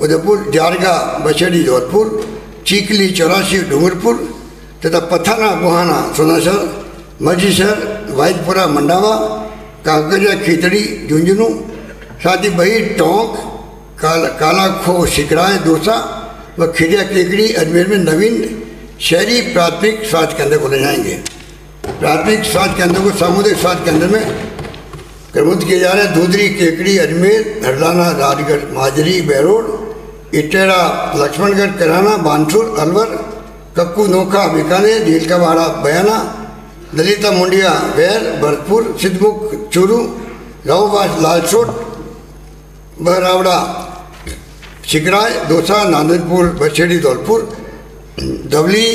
उदयपुर, जारगा, बछेड़ी, जोधपुर, चीकली, 84, डूंगरपुर तथा पथाना, बुहाना, सोनासर, मजीसर, वाहिदपुरा, मंडावा, कागजा, खीतड़ी, झुंझुनू, साथ ही बही, टोंक, काला खो, सिकराय, दौसा व खिरिया, केकड़ी, अजमेर में नवीन शहरी प्राथमिक स्वास्थ्य केंद्र खोले जाएंगे। प्राथमिक स्वास्थ्य केंद्रों को सामुदायिक स्वास्थ्य केंद्र में क्रमबद्ध किए जा रहे हैं। धूधरी, केकड़ी, अजमेर, हरलाना, राजगढ़, माजरी, बेरोड, इटेड़ा, लक्ष्मणगढ़, कराना, बानसूर, अलवर, कक्कू, नोखा, बीकानेर, झीलकावाड़ा, बयाना, दलिता, मुंडिया, बैर, भरतपुर, सिद्धमुख, चूरू, रावबास, लालसोट, बहरावड़ा, शिकराय, दौसा, नांदनपुर, बछेड़ी, धौलपुर, धवली,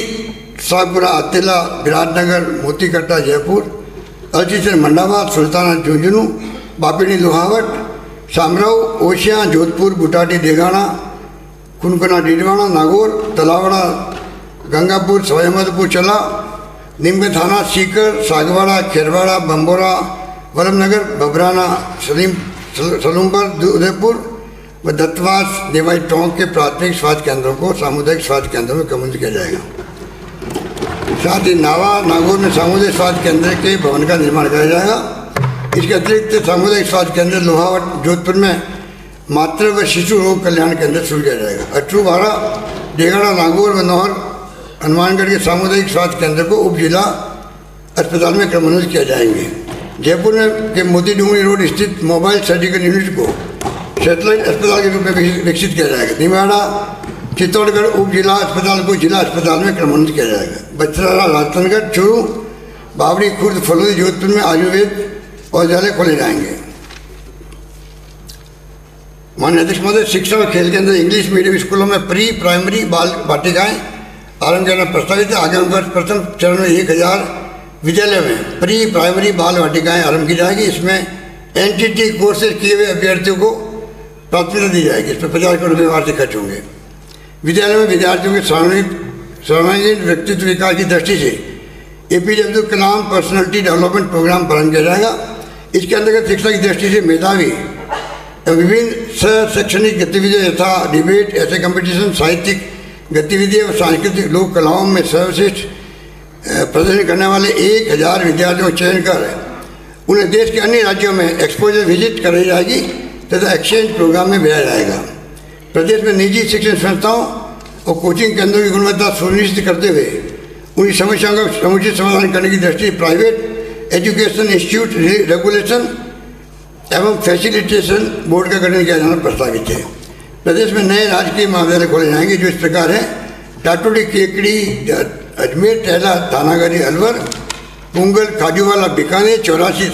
सागपुरा, अतिला, विराटनगर, मोतीकट्टा, जयपुर, अलचीसर, मंडावा, सुल्ताना, झुंझुनू, बापिनी, लोहावट, सामराव, ओशिया, जोधपुर, बुटाटी, देगाना, कुनकुना, डीडवाना, नागौर, तलावड़ा, गंगापुर, सवाईमाधोपुर, चला, निमगढ़ थाना, सीकर, सागवाड़ा, खेरवाड़ा, बम्बोरा, वरमनगर, बबराना, सलूमपुर, उदयपुर व दत्तवास, देवाई, टोंक के प्राथमिक स्वास्थ्य केंद्रों को सामुदायिक स्वास्थ्य केंद्रों में कमोन्नत किया जाएगा। साथ ही नावा, नागौर में सामुदायिक स्वास्थ्य केंद्र के भवन का निर्माण किया जाएगा। इसके अतिरिक्त सामुदायिक स्वास्थ्य केंद्र लोहावट, जोधपुर में मातृ व शिशु रोग कल्याण केंद्र शुरू किया जाएगा। अटरू, बाड़ा, डेगाड़ा, नागौर व नौहर, हनुमानगढ़ के सामुदायिक स्वास्थ्य केंद्र को उप जिला अस्पताल में क्रमबद्ध किया जाएंगे। जयपुर में के मोती डूंगरी रोड स्थित मोबाइल सर्जिकल यूनिट को सैटेलाइट अस्पताल के रूप में विकसित किया जाएगा। निवाड़ा, चित्तौड़गढ़ उप जिला अस्पताल को जिला अस्पताल में क्रमबद्ध किया जाएगा। बचरारा, राजनांदगढ़, चूरू, बावड़ी, खुर्द, फलोदी, जोधपुर में आयुर्वेद औषधालय खोले जाएंगे। माननीय अध्यक्ष महोदय, शिक्षा और खेल के अंदर इंग्लिश मीडियम स्कूलों में प्री प्राइमरी बाल वाटिकाएँ आरंभ करना प्रस्तावित है। आगामी वर्ष प्रथम चरण में 1000 विद्यालय में प्री प्राइमरी बाल वाटिकाएँ आरंभ की जाएगी। इसमें एनटीटी कोर्सेज किए हुए अभ्यर्थियों को प्राथमिकता दी जाएगी। इस पर 50 करोड़ रुपये वार्षिक खर्च होंगे। विद्यालय में विद्यार्थियों के सर्वांगीण व्यक्तित्व विकास की दृष्टि से APJ Abdul Kalam personality development programme प्रारंभ किया जाएगा। इसके अंतर्गत शिक्षा की दृष्टि से मेधावी विभिन्न सह शैक्षणिक गतिविधियाँ यथा डिबेट, ऐसे कंपटीशन, साहित्यिक गतिविधियाँ और सांस्कृतिक लोक कलाओं में सर्वश्रेष्ठ प्रदर्शन करने वाले 1000 विद्यार्थियों का चयन कर उन्हें देश के अन्य राज्यों में एक्सपोजर विजिट कराई जाएगी तथा एक्सचेंज प्रोग्राम में भेजा जाएगा। प्रदेश में निजी शिक्षण संस्थाओं और कोचिंग केंद्रों की गुणवत्ता सुनिश्चित करते हुए उन्हीं समस्याओं का समुचित समाधान करने की दृष्टि प्राइवेट एजुकेशन इंस्टीट्यूट रेगुलेशन एवं फैसिलिटेशन बोर्ड का गठन किया जाना प्रस्तावित है। प्रदेश में नए राजकीय महाविद्यालय खोले जाएंगे जो इस प्रकार है: टाटोडी केकड़ी अजमेर, टहला थानागढ़ी अलवर, पुंगल खाजूवाला बीकानेर, चौरासी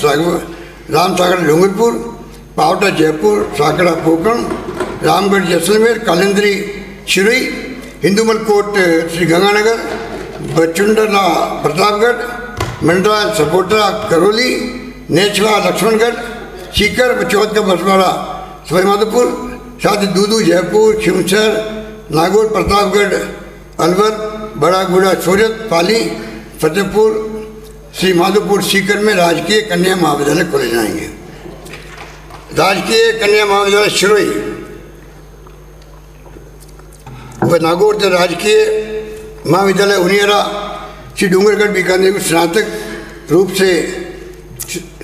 रामसागर डूंगरपुर, पावटा जयपुर, साकड़ा पोकरण, रामगढ़ जैसलमेर, कालिंद्री शिरुई, हिंदूमल कोट श्री गंगानगर, बचुंडला प्रतापगढ़, मंडरा सपोटा करौली, नेचवा लक्ष्मणगढ़, सीकर चौथ का बसवाड़ा सवाईमाधोपुर, साथ ही दूदू जयपुर, खिमसर, नागौर प्रतापगढ़ अलवर, बड़ागुड़ा सूरत, पाली, फतेहपुर श्री माधोपुर सीकर में राजकीय कन्या महाविद्यालय खोले जाएंगे। राजकीय कन्या महाविद्यालय शिरोई व नागौर तथा राजकीय महाविद्यालय उनियरा श्री डूंगरगढ़ बीकानेर को स्नातक रूप से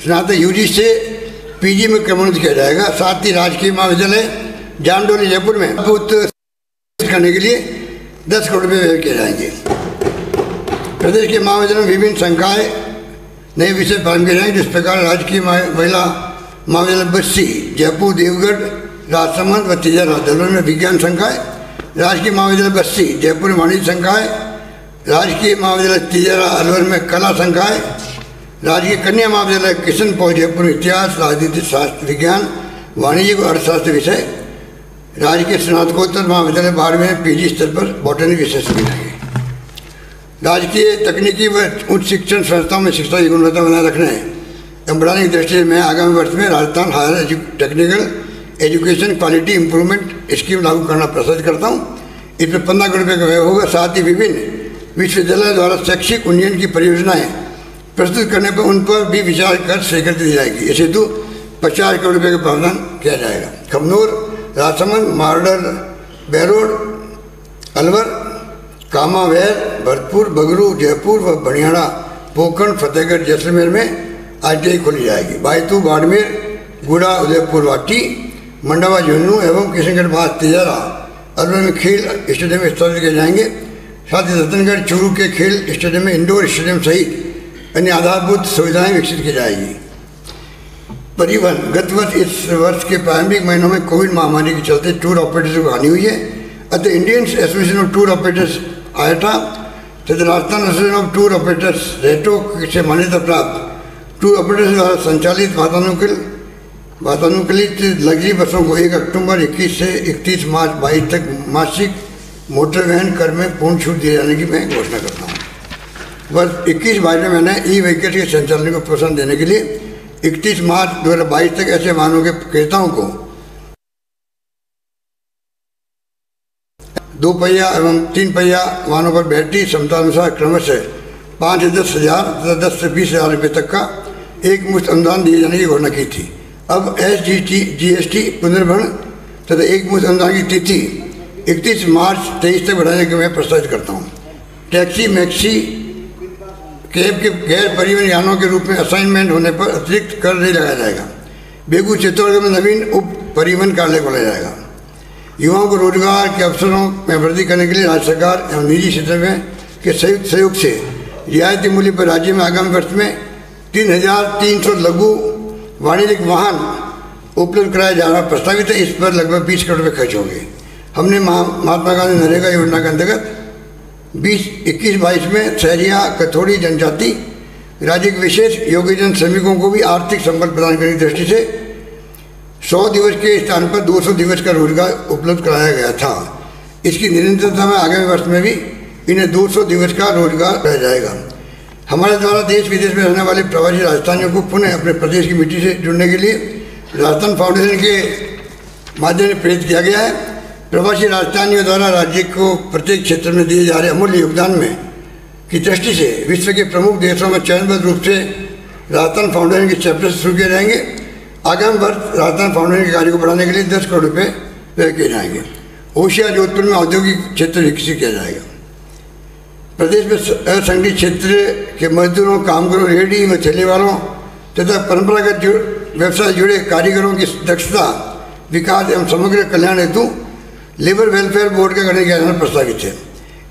स्नातक यूजी से पीजी में क्रमोन्नत किया जाएगा। साथ ही राजकीय महाविद्यालय जामडोली जयपुर में करने के लिए 10 करोड़ रुपये व्यय किए जाएंगे। प्रदेश के महाविद्यालय में विभिन्न संकाय नए विषय प्रारंभ किए जाएंगे जिस प्रकार राजकीय महिला महाविद्यालय बस्सी जयपुर, देवगढ़, राजसमंद व तिजारा दलवन में विज्ञान संकाय, राजकीय महाविद्यालय बस्सी जयपुर में वाणिज्य संकाय, राजकीय महाविद्यालय तिजारा अलवर में कला संकाय, राजकीय कन्या महाविद्यालय किशन पॉल जयपुर में इतिहास, राजनीति शास्त्र, विज्ञान, वाणिज्य व अर्थशास्त्र विषय, राजकीय स्नातकोत्तर महाविद्यालय बाड़मेर में पीजी स्तर पर बॉटनी विषय मिलेंगे। राजकीय तकनीकी व उच्च शिक्षण संस्थाओं में शिक्षा की गुणवत्ता बनाए रखने एवं बढ़ाने की दृष्टि से मैं आगामी वर्ष में Rajasthan higher technical education quality improvement scheme लागू करना प्रस्तावित करता हूँ। इसमें 15 करोड़ रुपये का व्यय होगा। साथ ही विभिन्न विश्वविद्यालय द्वारा शैक्षिक उन्नयन की परियोजनाएं प्रस्तुत करने पर उन पर भी विचार कर स्वीकृति दी जाएगी। इस हेतु 50 करोड़ रुपये का प्रावधान किया जाएगा। खमनोर, राजसमंद, मारडल, बेरोड, अलवर, कामावैर, भरतपुर, बगरू, जयपुर व बनियाड़ा, पोखरण, फतेहगढ़, जैसलमेर में ITI खोली जाएगी। बायतू, बाड़मेर, गुड़ा, उदयपुर, वाटी, मंडावा, झुंझुनू एवं किशनगढ़, बास, तिजारा, अलवर में खेल स्टेडियम स्थापित किए जाएंगे। साथ ही रतनगढ़, चूरू के खेल स्टेडियम में इंडोर स्टेडियम सहित अन्य आधारभूत सुविधाएं विकसित की जाएगी। परिवहन गत वर्ष इस वर्ष के प्रारंभिक महीनों में कोविड महामारी के चलते टूर ऑपरेटर्स को हानि हुई है। अतः Indian Association of Tour Operators IATO तथा Rajasthan Association of Tour Operators RATO से मान्यता प्राप्त टूर ऑपरेटर्स द्वारा संचालित वातानुकूलित लग्जरी बसों को 1 अक्टूबर 21 से 31 मार्च 22 तक मासिक मोटर वहन कर में पूर्ण छूट दिए जाने की मैं घोषणा करता हूँ। वर्ष 21-22 में मैंने ई व्हीकल के संचालन को प्रोत्साहन देने के लिए 31 मार्च 2022 तक ऐसे वाहनों के क्रेताओं को 2 पहिया एवं 3 पहिया वाहनों पर बैटरी क्षमता अनुसार क्रमशः 5 से 10 हज़ार तथा 10 से 20 हज़ार रुपये तक का एक मुश्त अनुदान दिए जाने की घोषणा की थी। अब SGST पुनर्भरण तथा एक मुश्त अनुदान की तिथि 31 मार्च 23 तक बढ़ाने का मैं प्रस्तावित करता हूँ। टैक्सी, मैक्सी, कैब के गैर परिवहन यानों के रूप में असाइनमेंट होने पर अतिरिक्त कर नहीं लगाया जाएगा। बेगू चित्तौड़गढ़ में नवीन उप परिवहन कार्यालय खोला जाएगा। युवाओं को रोजगार के अवसरों में वृद्धि करने के लिए राज्य सरकार एवं निजी क्षेत्र में के संयुक्त सहयोग से रियायती मूल्य पर राज्य में आगामी वर्ष में 3,300 लघु वाणिज्यिक वाहन उपलब्ध कराया जा रहा प्रस्तावित है। इस पर लगभग 20 करोड़ रुपये खर्च होंगे। हमने महात्मा गांधी नरेगा योजना के अंतर्गत 21-22 में सहरिया कथोड़ी जनजाति राज्य के विशेष योग्यजन श्रमिकों को भी आर्थिक संबल प्रदान करने की दृष्टि से 100 दिवस के स्थान पर 200 दिवस का रोजगार उपलब्ध कराया गया था। इसकी निरंतरता में आगामी वर्ष में भी इन्हें 200 दिवस का रोजगार दिया जाएगा। हमारे द्वारा देश विदेश में रहने वाले प्रवासी राजस्थानियों को पुनः अपने प्रदेश की मिट्टी से जुड़ने के लिए राजस्थान फाउंडेशन के माध्यम से प्रेरित किया गया है। प्रवासी राजस्थानियों द्वारा राज्य को प्रत्येक क्षेत्र में दिए जा रहे अमूल्य योगदान में की दृष्टि से विश्व के प्रमुख देशों में चरणबद्ध रूप से राजस्थान फाउंडेशन के चैप्टर शुरू किए जाएंगे। आगामी वर्ष राजस्थान फाउंडेशन के कार्य को बढ़ाने के लिए 10 करोड़ रुपये व्यय किए जाएंगे। होशियार जोधपुर में औद्योगिक क्षेत्र विकसित किया जाएगा। प्रदेश में असंगठित क्षेत्र के मजदूरों, कामगारों, रेहड़ी व ठेले वालों तथा परंपरागत व्यवसाय से जुड़े कारीगरों की दक्षता विकास एवं समग्र कल्याण हेतु लेबर वेलफेयर बोर्ड का गठन किया जाना प्रस्तावित है।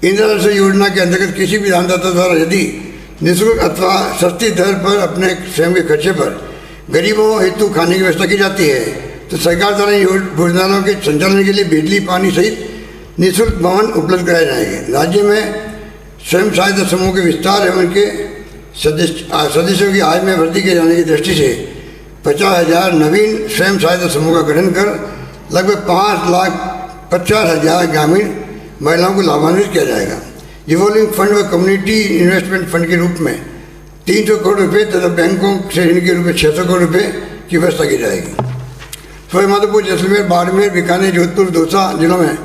इंदिरा आवास योजना के अंतर्गत किसी भी दानदाता द्वारा यदि निःशुल्क अथवा सस्ती दर पर अपने स्वयं के खर्चे पर गरीबों हेतु खाने की व्यवस्था की जाती है तो सरकार द्वारा भोजनालयों के संचालन के लिए बिजली पानी सहित निःशुल्क भवन उपलब्ध कराए जाएंगे। राज्य में स्वयं सहायता समूह के विस्तार एवं उनके सदस्यों की आय में वृद्धि किए जाने की दृष्टि से 50,000 नवीन स्वयं सहायता समूह का गठन कर लगभग 5,50,000 ग्रामीण महिलाओं को लाभान्वित किया जाएगा। रिवॉल्विंग फंड व कम्युनिटी इन्वेस्टमेंट फंड के रूप में 300 करोड़ रुपये तथा बैंकों से ऋण के रूप में 600 करोड़ रुपये की व्यवस्था की जाएगी। सवाईमाधोपुर, जैसलमेर, बाड़मेर, बीकानेर, जोधपुर, दौसा जिलों में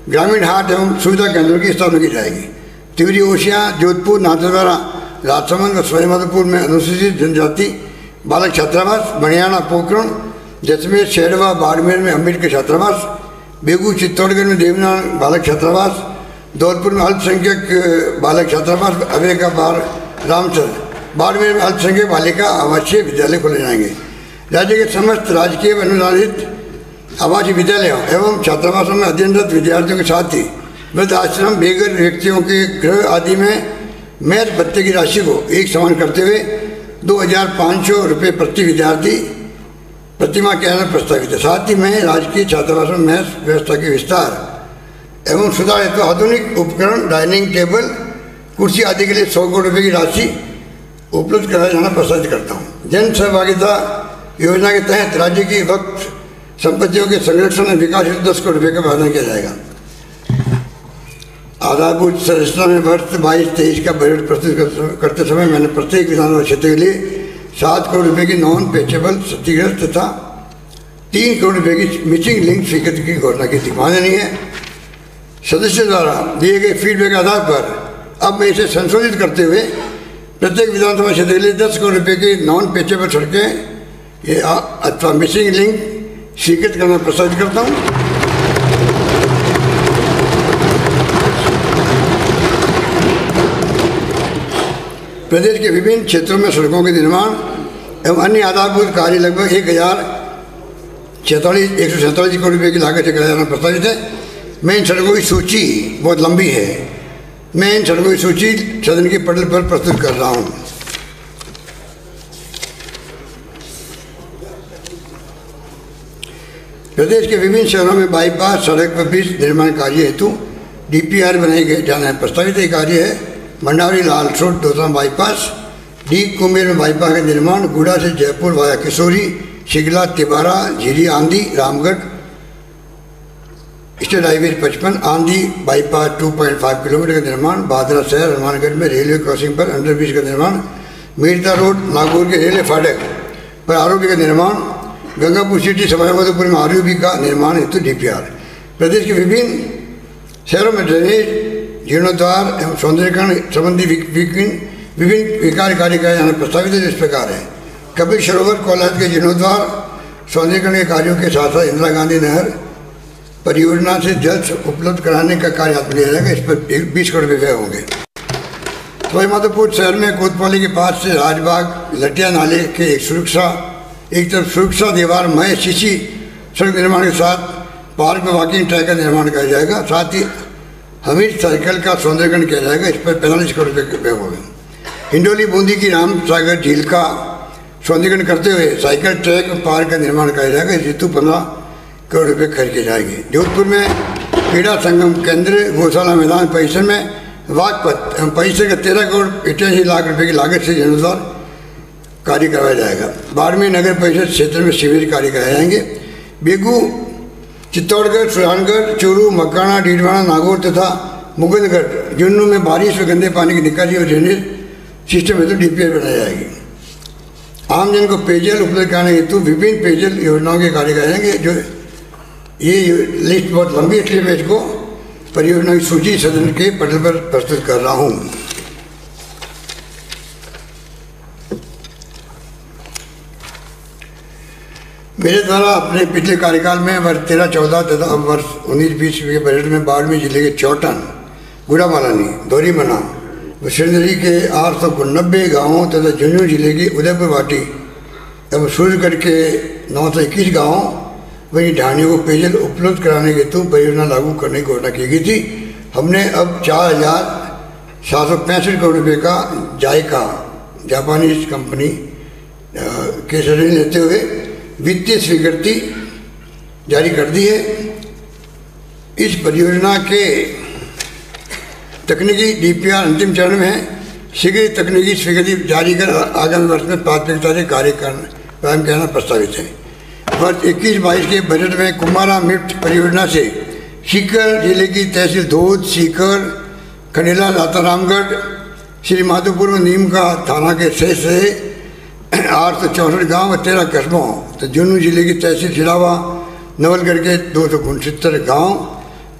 ग्रामीण हाट एवं सुविधा केंद्रों की स्थापना की जाएगी। तिवरी, ओसियां, जोधपुर, नाथद्वारा, राजसमंद व सवाईमाधोपुर में अनुसूचित जनजाति बालक छात्रावास, बनियाना, पोखरण, जैसलमेर, शेरवा, बाड़मेर में अम्बेडकर छात्रावास, बेगू, चित्तौड़गढ़ में देवनारायण बालक छात्रावास, धौलपुर में अल्पसंख्यक बालक छात्रावास, अवेका बार रामचंद्र, बाड़मेर में अल्पसंख्यक बालिका आवासीय विद्यालय खोले जाएंगे। राज्य के समस्त राजकीय अनुदानित आवासीय विद्यालयों एवं छात्रावासों में अध्ययनरत विद्यार्थियों के साथ ही वृद्ध आश्रम, बेघर व्यक्तियों के गृह आदि में महज भत्ते की राशि को एक समान करते हुए 2,500 रुपये प्रति विद्यार्थी प्रतिमाह के आने प्रस्तावित है। साथ ही में राजकीय छात्रावासों में मेस व्यवस्था के विस्तार एवं सुधार हेतु आधुनिक उपकरण, डाइनिंग टेबल, कुर्सी आदि के लिए 100 करोड़ रुपये की राशि उपलब्ध कराया जाना प्रस्तावित करता हूँ। जन सहभागिता योजना के तहत राज्य की वक्त संपत्तियों के संरक्षण और विकास हेतु 10 करोड़ रुपये का प्रावधान किया जाएगा। आधारभूत संरचना में वर्ष 22-23 का बजट प्रस्तुत करते समय मैंने प्रत्येक विधानसभा क्षेत्र के लिए 7 करोड़ रुपये की नॉन पेचेबल क्षतिग्रस्त तथा 3 करोड़ रुपये की मिसिंग लिंक स्वीकृति की घोषणा की थी। माननीय सदस्य द्वारा दिए गए फीडबैक के आधार पर अब मैं इसे संशोधित करते हुए प्रत्येक विधानसभा क्षेत्र के लिए 10 करोड़ रुपये की नॉन पेचेबल सड़कें अथवा मिसिंग लिंक स्वीकृत करना प्रस्तावित करता हूँ। प्रदेश के विभिन्न क्षेत्रों में सड़कों के निर्माण एवं अन्य आधारभूत कार्य लगभग 1,147 करोड़ रुपये की लागत से कराया जाना प्रस्तावित है। मैं इन सड़कों की सूची बहुत लंबी है, मैं इन सड़कों की सूची सदन के पटल पर प्रस्तुत कर रहा हूँ। प्रदेश के विभिन्न शहरों में बाईपास सड़क पर बीच निर्माण कार्य हेतु DPR बनाए गए जाना है प्रस्तावित। ये कार्य है मंडारी लालसोट दौसा बाईपास, डी कुमेर में बाईपास का निर्माण, गुड़ा से जयपुर वाया किशोरी, शिगला, तिबारा, झीरी, आंधी, रामगढ़ स्टेट हाईवे 55, आंधी बाईपास 2.5 किलोमीटर का निर्माण, भादरा शहर हनुमानगढ़ में रेलवे क्रॉसिंग पर अंडरब्रिज का निर्माण, मीरता रोड नागौर के रेलवे फाटक पर ROB का निर्माण, गंगापुर सिटी सवाईमाधोपुर में ROB का निर्माण हेतु DPR। प्रदेश के विभिन्न शहरों में ड्रेनेज, जीर्णोद्धार एवं सौंदर्यीकरण संबंधी विभिन्न विकास कार्य कराए जाना प्रस्तावित है। इस प्रकार है कपिल सरोवर कोलाहट के जीर्णोद्धार सौंदर्यीकरण के कार्यों के साथ साथ इंदिरा गांधी नहर परियोजना से जल उपलब्ध कराने का कार्य हाथ में लिया जाएगा। इस पर 20 करोड़ रुपये होंगे। सवाईमाधोपुर शहर में कोतवाली के पास से राजबाग लटिया नाले के एक तरफ सुरक्षा दीवार मय सीसी सड़क निर्माण के साथ पार्क में वॉकिंग ट्रैक का निर्माण किया जाएगा। साथ ही हमीर सर्कल का सौंदर्यीकरण किया जाएगा। इस पर 45 करोड़ रुपये होंगे। हिंडोली बूंदी की राम सागर झील का सौंदर्यीकरण करते हुए साइकिल ट्रैक पार्क का निर्माण किया जाएगा। इस हेतु 15 करोड़ रुपये खर्च किए जाएंगे। जोधपुर में क्रीड़ा संगम केंद्र, गौशाला मैदान परिसर में वाकपथ एवं परिसर का 13 करोड़ 88 लाख रुपये की लागत से जीर्णोद्धार कार्य करवाया जाएगा। बाड़मेर नगर परिषद क्षेत्र में शिविर कार्य कराए जाएंगे। बेगू, चित्तौड़गढ़, सुजानगढ़, चूरू, मकाना, डीडवाना, नागौर तथा मुकुंदगढ़ जुन्नू में बारिश व गंदे पानी की निकासी और ड्रेनेज सिस्टम हेतु DPR बनाई जाएगी। आमजन को पेयजल उपलब्ध कराने हेतु विभिन्न पेयजल योजनाओं के कार्य कराए जाएंगे। जो ये लिस्ट बहुत लंबी है, इसलिए मैं इसको परियोजना की सूची सदन के पटल पर प्रस्तुत कर रहा हूँ। मेरे द्वारा अपने पिछले कार्यकाल में वर्ष 13-14 तथा वर्ष 19-20 के बजट में बाड़मेर जिले के चौटन, गुड़ामालानी, दौरीमना व श्रीनगरी के 890 गाँवों तथा झुंझुनू जिले के उदयपुर वाटी एवं सूर्यगढ़ के 921 गाँवों वही ढाणियों को पेयजल उपलब्ध कराने के हेतु परियोजना लागू करने की घोषणा की गई थी। हमने अब 4,765 करोड़ रुपए का जायका जापानीज कंपनी के ऋण लेते हुए वित्तीय स्वीकृति जारी कर दी है। इस परियोजना के तकनीकी DPR अंतिम चरण में है। शीघ्र तकनीकी स्वीकृति जारी कर आगामी वर्ष में प्राथमिकता से कार्य प्रारंभ करना प्रस्तावित है। वर्ष 21-22 के बजट में कुमारा मिफ्ट परियोजना से सीकर जिले की तहसील धोद, सीकर, खंडेला, लातारामगढ़, श्री माधोपुर में नीम का थाना के शेष से 864 गाँव और 13 कस्बों, तो झुंझुनू जिले की तहसील सिलावा, नवलगढ़ के 269 गाँव,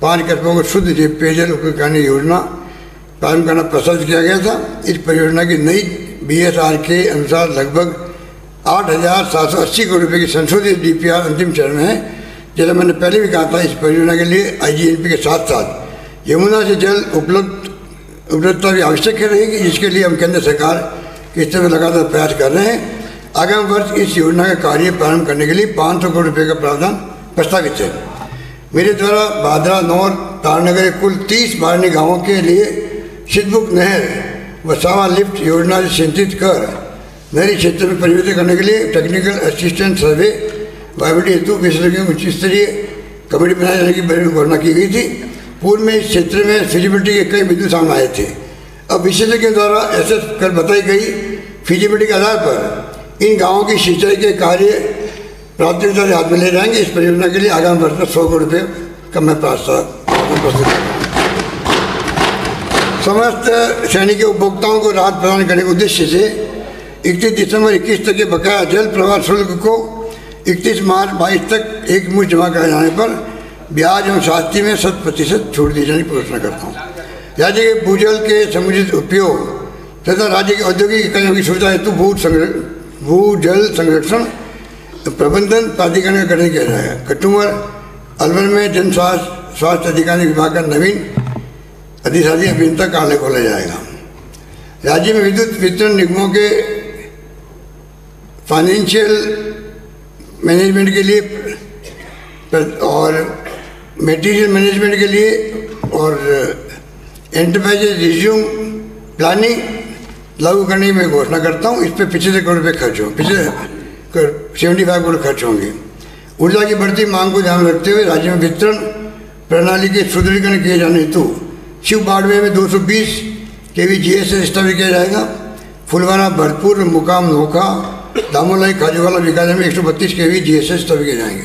5 कस्बों को शुद्ध पेयजल उपयोग करने की योजना प्रारंभ करना प्रस्तावित किया गया था। इस परियोजना की नई BSR के अनुसार लगभग 8,780 करोड़ रुपये की संशोधित DPR अंतिम चरण में है। जैसा मैंने पहले भी कहा था, इस परियोजना के लिए IGNP के साथ साथ यमुना से जल उपलब्धता भी आवश्यक रहेगी, जिसके लिए हम केंद्र सरकार के स्तर पर लगातार प्रयास कर रहे हैं। आगामी वर्ष इस योजना का कार्य प्रारंभ करने के लिए 500 करोड़ रुपये का प्रावधान प्रस्तावित है। मेरे द्वारा भादरा, नौर, तारनगर कुल 30 बारनी गाँवों के लिए सिद्धबुक नहर व सावा लिफ्ट योजना से सिंचित कर नहरी क्षेत्र में परिवर्तित करने के लिए टेक्निकल असिस्टेंट सर्वे वायबिलिटी हेतु विशेषज्ञों उच्च स्तरीय कमेटी बनाए जाने की घोषणा की गई थी। पूर्व में इस क्षेत्र में फिजिबिलिटी के कई बिंदु सामने आए थे। अब विशेषज्ञों द्वारा ऐसे कर बताई गई फिजिबिलिटी के आधार पर इन गाँवों की सिंचाई के कार्य प्राथमिकता से हाथ में ले जाएंगे। इस परियोजना के लिए आगामी वर्ष में 100 करोड़ रुपये का मैं प्रस्ताव प्रस्तुत करूँगा। समस्त श्रेणी के उपभोक्ताओं को राहत प्रदान करने के उद्देश्य से 31 दिसंबर 21 तक के बकाया जल प्रवाह शुल्क को 31 मार्च 22 तक एक मुश्त जमा कराए जाने पर ब्याज एवं शास्ती में 100% छूट दिए जाने की घोषणा करता हूँ। राज्य के भूजल के समुचित उपयोग तथा राज्य की औद्योगिक इकाइयों की सुविधा हेतु भूजल संरक्षण प्रबंधन प्राधिकरण का गठन किया जाएगा। कटुमर अलवर में जन स्वास्थ्य अधिकारी विभाग का नवीन अधिशासी अभियंता कार्यालय खोला जाएगा। राज्य में विद्युत वितरण निगमों के फाइनेंशियल मैनेजमेंट के लिए और मटेरियल मैनेजमेंट के लिए और एंटरप्राइज रिज्यूम प्लानिंग लागू करने की मैं घोषणा करता हूँ। इस पर 75 करोड़ रुपये खर्च होंगे, 75 करोड़ खर्च होंगे। ऊर्जा की बढ़ती मांग को ध्यान में रखते हुए राज्य में वितरण प्रणाली के सुदृढ़ीकरण किए जाने हेतु शिव बाड़मेर में 220 kV GSS स्थापित किया जाएगा। फुलवारा, भरतपुर, मुकाम, नोखा, दामोलाई, खाजूवाला, बीकानेर में 132 kV GSS स्थापित किए जाएंगे।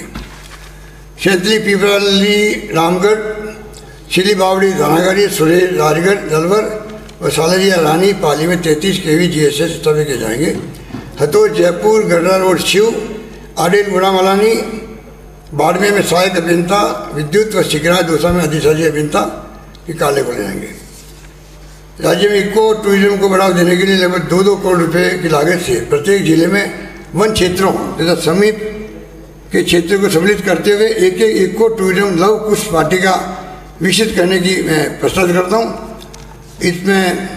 शैतली, पिपराली, रामगढ़, सिली बावड़ी, धानागढ़ी, सुरेर, राजगढ़, नलवर और सालरिया, रानी, पाली में 33 kV GSS स्थापित किए जाएंगे। हथोर, जयपुर, गढ़रा रोड, शिव, आडेल, गुड़ामलानी, बाड़मेर में सहायक अभियंता विद्युत व सिकरा, दौसा में अधिशासी अभियंता के कार्यालय खोले जाएंगे। राज्य में इको टूरिज्म को बढ़ावा देने के लिए लगभग 2-2 करोड़ रुपए की लागत से प्रत्येक जिले में वन क्षेत्रों तथा समीप के क्षेत्र को सम्मिलित करते हुए एक इको टूरिज्म लव कुश वाटिका विकसित करने की मैं प्रस्ताव करता हूँ। इसमें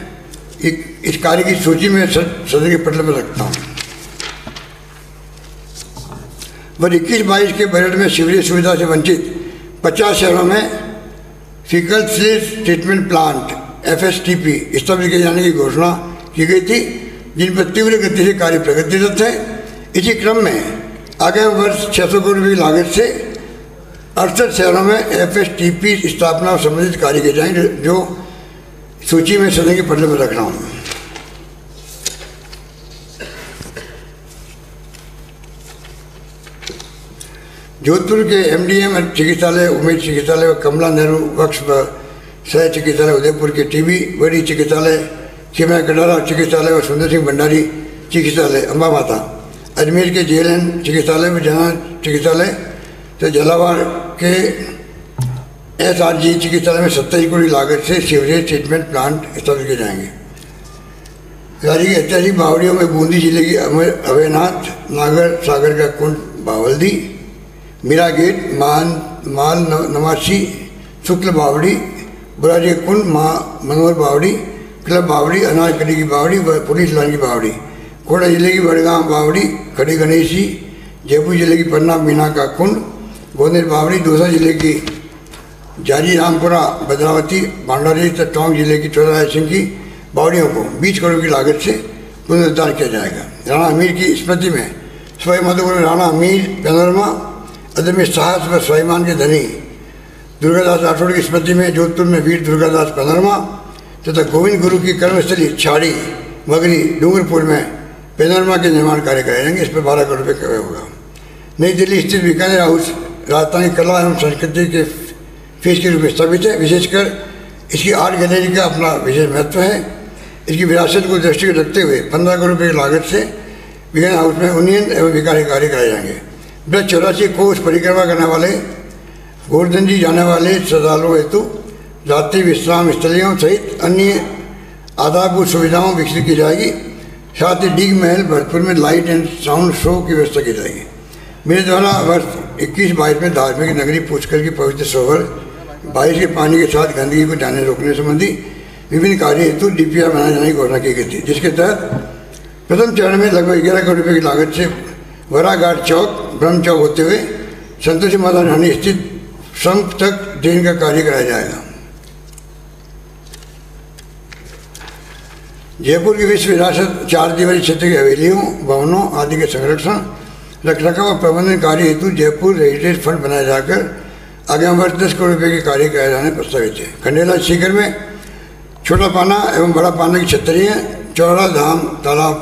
इस कार्य की सूची में सदन के पटल पर रखता हूँ। वर्ष 21-22 के बजट में सीवरेज सुविधा से वंचित 50 शहरों में faecal sleaze treatment plant FSTP स्थापित किए जाने की घोषणा की गई थी, जिन पर तीव्र गति से कार्य प्रगतिरत है। इसी क्रम में आगामी वर्ष 600 करोड़ रुपये की लागत से 68 शहरों में FSTP स्थापना संबंधित कार्य किए जाएंगे, जो सूची में सदन के पटल पर रख रहा हूँ। जोधपुर के MDM चिकित्सालय, उमेद चिकित्सालय व कमला नेहरू वक्ष सह चिकित्सालय, उदयपुर के TB बड़ी चिकित्सालय, चिमया कडारा चिकित्सालय व सुंदर सिंह भंडारी चिकित्सालय, अम्बा माता, अजमेर के JLN चिकित्सालय व जना चिकित्सालय तो झालावाड़ के SRG चिकित्सालय में 27 करोड़ की लागत से सीवरेज ट्रीटमेंट प्लांट स्थापित किए जाएंगे। राज्य की ऐतिहासिक बावड़ियों में बूंदी जिले की अभयनाथ, नागर सागर का कुंड बावल्दी, मीरा गेट, माल नवासी, शुक्ल बावड़ी, बुराजी कुंड, मनोहर बावड़ी, क्लब बावड़ी, अनाजकली की बावड़ी व पुलिस लाइन की बावड़ी, कोड़ा जिले की बड़गांव बावड़ी, खड़ी गणेशी, जयपुर जिले की पन्ना मीना का कुंड, गोंदेर बावड़ी, दौसा जिले की जारी रामपुरा भद्रावती भांडारी तथा टोंक जिले की 14 सिंह की बावड़ियों को 20 करोड़ की लागत से पुनरुद्धार किया जाएगा। राणा अमीर की स्मृति में सवाई माधोपुर में राणा अमीर पैनोरमा अदम्य साहस व स्वाभिमान के धनी दुर्गादास राठौड़ की स्मृति में जोधपुर में वीर दुर्गादास पैनोरमा तथा गोविंद गुरु की कर्मस्थली छाड़ी मगरी डूंगरपुर में पैनोरमा के निर्माण कार्य कराए जाएंगे। इस पर 12 करोड़ रुपये व्यय होगा। नई दिल्ली स्थित बीकानेर हाउस राजस्थानी कला एवं संस्कृति के फीस के रूप में स्थापित है। विशेषकर इसकी आर्ट गैलरी का अपना विशेष महत्व है। इसकी विरासत को दृष्टिगत रखते हुए 15 करोड़ रुपये की लागत से बीकानेर हाउस में उन्नयन एवं विकास कार्य कराए जाएंगे। ब्रज 84 कोस परिक्रमा करने वाले गोवर्धन जी जाने वाले श्रद्धालुओं हेतु रात्रि विश्राम स्थलियों सहित अन्य आधारभूत सुविधाओं विकसित की जाएगी। साथ ही डीग महल भरतपुर में लाइट एंड साउंड शो की व्यवस्था की जाएगी। मेरे द्वारा वर्ष 21-22 में धार्मिक नगरी पुष्कर की पवित्र सरोवर 22 के पानी के साथ गंदगी को जाने रोकने संबंधी विभिन्न कार्य हेतु DPR बनाए जाने की घोषणा की गई थी, जिसके तहत प्रथम चरण में लगभग 11 करोड़ रुपये की लागत से वराघाट चौक ब्रह्म चौक होते हुए संतोषी माता रानी स्थित संप तक ड्रेन का कार्य कराया जाएगा। जयपुर की विश्व विरासत 4 दिवारी क्षेत्र की हवेलियों भवनों आदि के संरक्षण रखरखाव व प्रबंधन कार्य हेतु जयपुर हेरिटेज फंड बनाया जाकर आगामी वर्ष 10 करोड़ रुपये के कार्य कराए जाने प्रस्तावित है। खंडेला सीकर में छोटा पाना एवं बड़ा पाना की छतरियाँ, चौड़ा धाम तालाब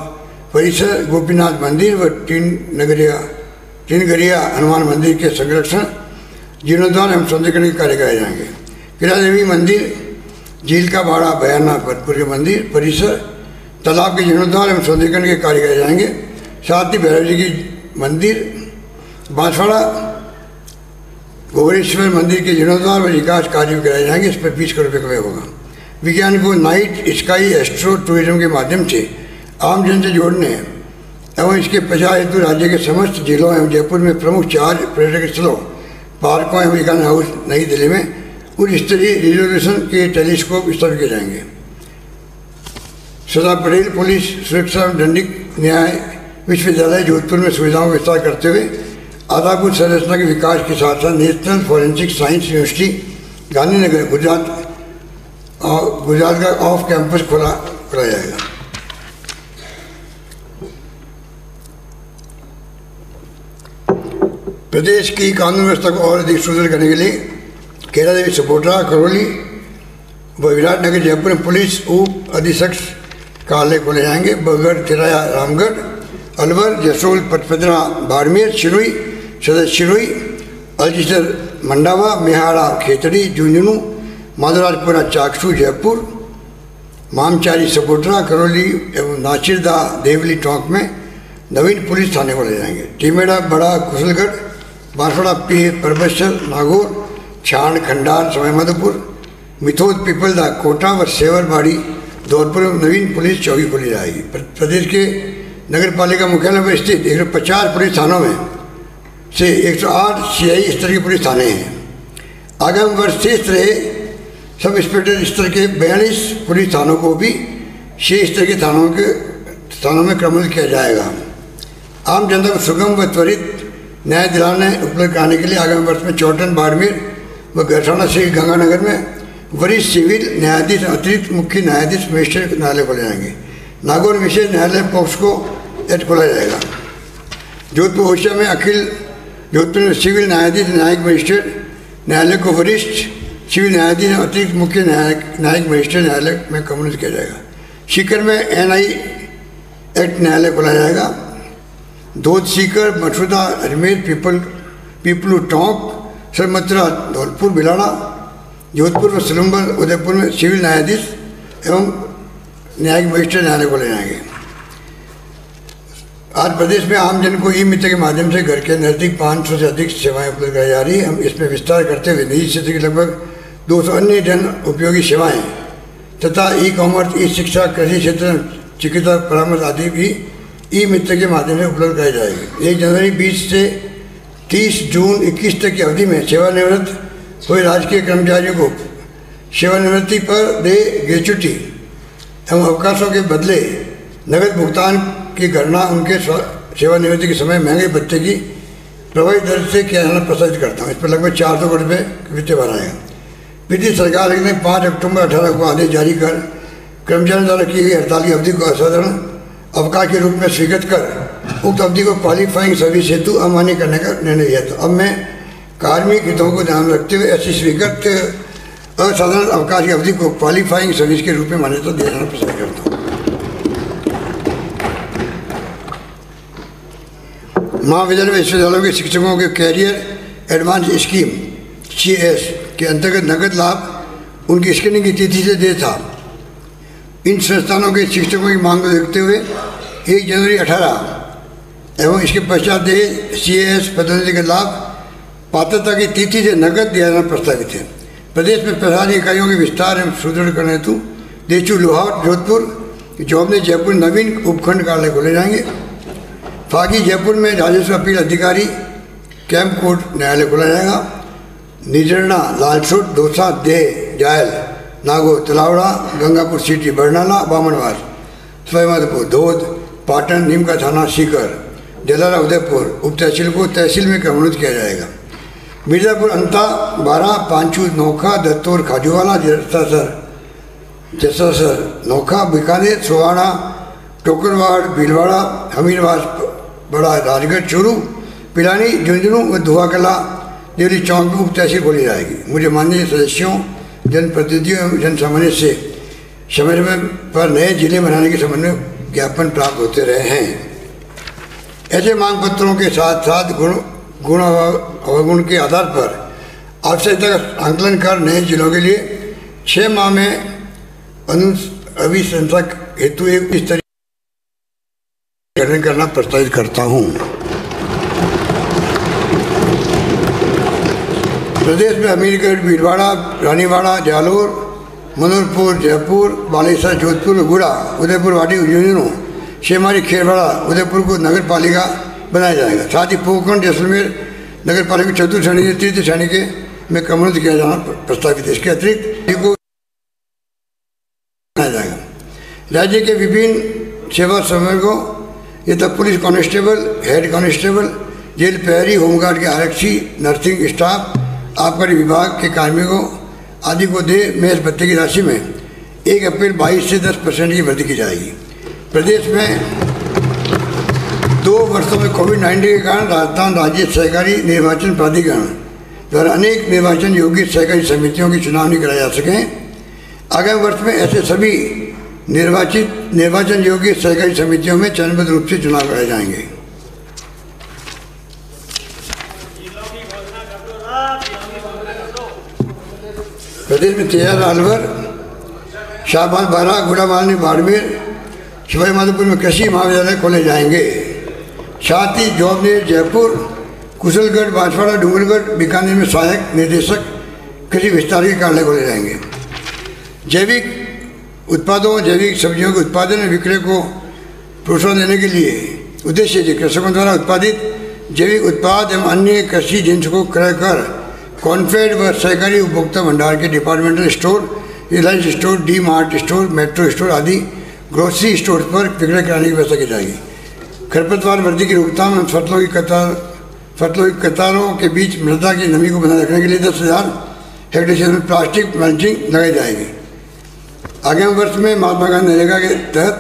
परिसर, गोपीनाथ मंदिर व तीन गरिया हनुमान मंदिर के संरक्षण जीर्णोद्धार एवं सौंदर्यीकरण के कार्य कराए जाएंगे। किला देवी मंदिर, झील का बाड़ा बयाना भरतपुर के मंदिर परिसर, तालाब के जीर्णोद्धार एवं सौंदर्यीकरण के कार्य कराए जाएंगे। साथ ही भैरव जी की मंदिर, बांसवाड़ा गोवरेश्वर मंदिर के जीर्णोद्धार व विकास कार्य भी कराए जाएंगे। इस पर 20 करोड़ रुपये का व्यय होगा। विज्ञान को नाइट स्काई एस्ट्रो टूरिज्म के माध्यम से आम जन से जोड़ने एवं इसके प्रचार हेतु राज्य के समस्त जिलों एवं जयपुर में प्रमुख 4 पर्यटक स्थलों पार्कों एवं विज्ञान हाउस नई दिल्ली में उच्च स्तरीय रिजोल्यूशन के टेलीस्कोप स्थापित किए जाएंगे। सरदार पटेल पुलिस सुरक्षा एवं दंडिक न्याय विश्वविद्यालय जोधपुर में सुविधाओं का विस्तार करते हुए आधारभूत संरचना के विकास के साथ साथ national forensic science university Gandhinagar Gujarat का ऑफ कैंपस खोला जाएगा। प्रदेश की कानून व्यवस्था को और अधिक सुदृढ़ करने के लिए केला देवी सपोटा करौली व विराटनगर जयपुर में पुलिस उप अधीक्षक कार्यालय खोले जाएंगे। बगड़ तिराया रामगढ़, अलवर जसोल पचपदरा बाड़मेर शिरुई सदर शिरुई अलजिसर मंडावा मेहाड़ा खेतड़ी झुंझुनू माधवराजपुरा चाकसू जयपुर मामचारी सपोटरा करौली एवं नाचिरदा देवली टोंक में नवीन पुलिस थाने खोले जाएंगे। टीमेड़ा बड़ा कुशलगढ़ बांसवाड़ा पीर परबसर नागौर छाण खंडार सवाई माधोपुर मिथोद पिपलदा कोटा व सेवरबाड़ी धौलपुर में नवीन पुलिस चौकी खोली जाएगी। प्रदेश के नगर पालिका मुख्यालय पर स्थित 150 पुलिस थानों में से 108 CI स्तर के पुलिस थाने हैं। आगामी वर्ष से रहे सब इंस्पेक्टर स्तर के 42 पुलिस थानों को भी 6 स्तर के थानों में क्रमबद्ध किया जाएगा। आम जनता को सुगम व त्वरित न्याय दिलाने उपलब्ध कराने के लिए आगामी वर्ष में चौटन बाड़मेर व गरसाना श्री गंगानगर में वरिष्ठ सिविल न्यायाधीश अतिरिक्त मुख्य न्यायाधीश मजिस्ट्रेट न्यायालय खोले जाएंगे। नागौर विशेष न्यायालय पॉक्सको एक्ट खोला जाएगा। जोधपुर ओडिशा में जोधपुर में सिविल न्यायाधीश न्यायिक मजिस्ट्रेट न्यायालय को वरिष्ठ सिविल न्यायाधीश अतिरिक्त मुख्य न्यायिक मजिस्ट्रेट न्यायालय में कम्युनिट किया जाएगा। सीकर में NI एक्ट न्यायालय खोला जाएगा। धोद सीकर मठुदा अजमेर पीपलू टोंक सरमत्रा धौलपुर बिलाड़ा जोधपुर व सलूम्बर उदयपुर में सिविल न्यायाधीश एवं न्यायिक मजिस्ट्रेट न्यायालय को ले जाएंगे। आज प्रदेश में आम जन को ई-मित्र के माध्यम से घर के नज़दीक 500 से अधिक सेवाएं उपलब्ध कराई जा रही है। हम इसमें विस्तार करते हुए निजी क्षेत्र की लगभग 200 अन्य जन उपयोगी सेवाएं तथा ई-कॉमर्स, ई-शिक्षा, कृषि क्षेत्र, चिकित्सा परामर्श आदि भी ई-मित्र के माध्यम से उपलब्ध कराई जाएगी। 1 जनवरी 20 से 30 जून 21 तक की अवधि में सेवानिवृत्त हुए राजकीय कर्मचारियों को सेवानिवृत्ति पर दे ग्रेच्युटी एवं अवकाशों के बदले नगद भुगतान की गणना उनके सेवानिवृत्ति के समय महंगे भत्ते की प्रभावी दर से किया जाना प्रस्तावित करता हूँ। इस पर लगभग 400 करोड़ रुपये वित्तीय भरा है। ब्रिटिश सरकार ने 5 अक्टूबर 18 को आदेश जारी कर कर्मचारियों द्वारा की गई हड़ताल की अवधि को असाधारण अवकाश के रूप में स्वीकृत कर उक्त अवधि को क्वालिफाइंग सर्विस हेतु अमान्य करने का निर्णय लिया था। अब मैं कार्मिक हितों को ध्यान में रखते हुए ऐसी स्वीकृत असाधारण अवकाश की अवधि को क्वालिफाइंग सर्विस के रूप में मान्यता दिया जाना पसंद करता हूँ। महाविद्यालय विश्वविद्यालयों के शिक्षकों के कैरियर एडवांस स्कीम CS के अंतर्गत नकद लाभ उनकी स्क्रीनिंग की तिथि से दे था। इन संस्थानों के शिक्षकों की मांग को देखते हुए 1 जनवरी 18 एवं इसके पश्चात दे CAS पदोन्नति के लाभ पात्रता की तिथि से नकद दिया जाना प्रस्तावित है। प्रदेश में प्रशासनिक इकाइयों के विस्तार एवं सुदृढ़ करने हेतु देचू लोहार जोधपुर जॉबने जयपुर नवीन उपखंड कार्यालय खोले जाएंगे। फागी जयपुर में राजस्व अपील अधिकारी कैंप कोर्ट न्यायालय खोला जाएगा। निजरना लालसोट दौसा देह जायल नागो तलावड़ा गंगापुर सिटी बरनाला बामनवास सवाईमाधोपुर धोध पाटन नीम का थाना सीकर जलारा उदयपुर उप तहसील को तहसील में क्रमोन्नत किया जाएगा। मिर्जापुर अंता बारा पांचू नोखा दत्तौर खाजूवाला जसासर नोखा बीकानेर सोहाना टोकरवाड़ भीलवाड़ा हमीरवास बड़ा राजगढ़ चूरू पिलानी झुंझुनू व धुआकला देवली चौक में उप तहसील खोली जाएगी। मुझे माननीय सदस्यों जनप्रतिनिधियों एवं जन सामान्य से समय पर नए जिले बनाने के संबंध में ज्ञापन प्राप्त होते रहे हैं। ऐसे मांग पत्रों के साथ साथ गुण अवगुण के आधार पर आवश्यकता का आंकलन कर नए जिलों के लिए 6 माह में अभिशंसा हेतु एक इस तरीके गठन करना प्रस्तावित करता हूँ। प्रदेश में अमीरगढ़ भीलवाड़ा रानीवाड़ा जालोर मनोरपुर जयपुर बालेसर जोधपुर गुड़ा उदयपुर वाडी झुंझुनू शेमारी खेरवाड़ा उदयपुर को नगर पालिका बनाया जाएगा। साथ ही पोखंड जैसलमेर नगर पालिका चतुर्थ श्रेणी से तृतीय श्रेणी के में क्रमोन्नत किया जाना प्रस्तावित है। इसके अतिरिक्त को बनाया जाएगा। राज्य के विभिन्न सेवा समूहों यथा police constable head constable jail प्रहरी होमगार्ड के आरक्षी नर्सिंग स्टाफ आबकारी विभाग के कार्मिकों आदि को दे मेज भत्ते की राशि में 1 अप्रैल 22 से 10% की वृद्धि की जाएगी। प्रदेश में 2 वर्षों में कोविड-19 के कारण राजस्थान राज्य सहकारी निर्वाचन प्राधिकरण द्वारा अनेक निर्वाचन योग्य सहकारी समितियों की चुनाव नहीं कराए जा सके। आगामी वर्ष में ऐसे सभी निर्वाचन योग्य सहकारी समितियों में चरणबद्ध रूप से चुनाव कराए जाएंगे। प्रदेश में तेजा अलवर शाहबाद बारा गुड़ामालनी बाड़मेर सवाईमाधोपुर में कृषि महाविद्यालय खोले जाएंगे। साथ ही जॉबनेर जयपुर कुशलगढ़ बांसवाड़ा डूंगरगढ़ बीकानेर में सहायक निदेशक कृषि विस्तार के कार्यालय खोले जाएंगे। जैविक उत्पादों जैविक सब्जियों के उत्पादन और विक्रय को प्रोत्साहन देने के लिए उद्देश्य से कृषकों द्वारा उत्पादित जैविक उत्पाद एवं अन्य कृषि जिन्स को क्रय कर कॉन्फेड व सहकारी उपभोक्ता भंडार के departmental store Reliance store D mart store metro store आदि ग्रोसरी स्टोर पर विक्रय कराने की व्यवस्था की जाएगी। खरपतवार वृद्धि की रोकथाम एवं फसलों की कतारों के बीच मृदा की नमी को बनाए रखने के लिए 10,000 हेक्टेयर क्षेत्र में प्लास्टिक मल्चिंग लगाई जाएगी। आगामी वर्ष में महात्मा गांधी नरेगा के तहत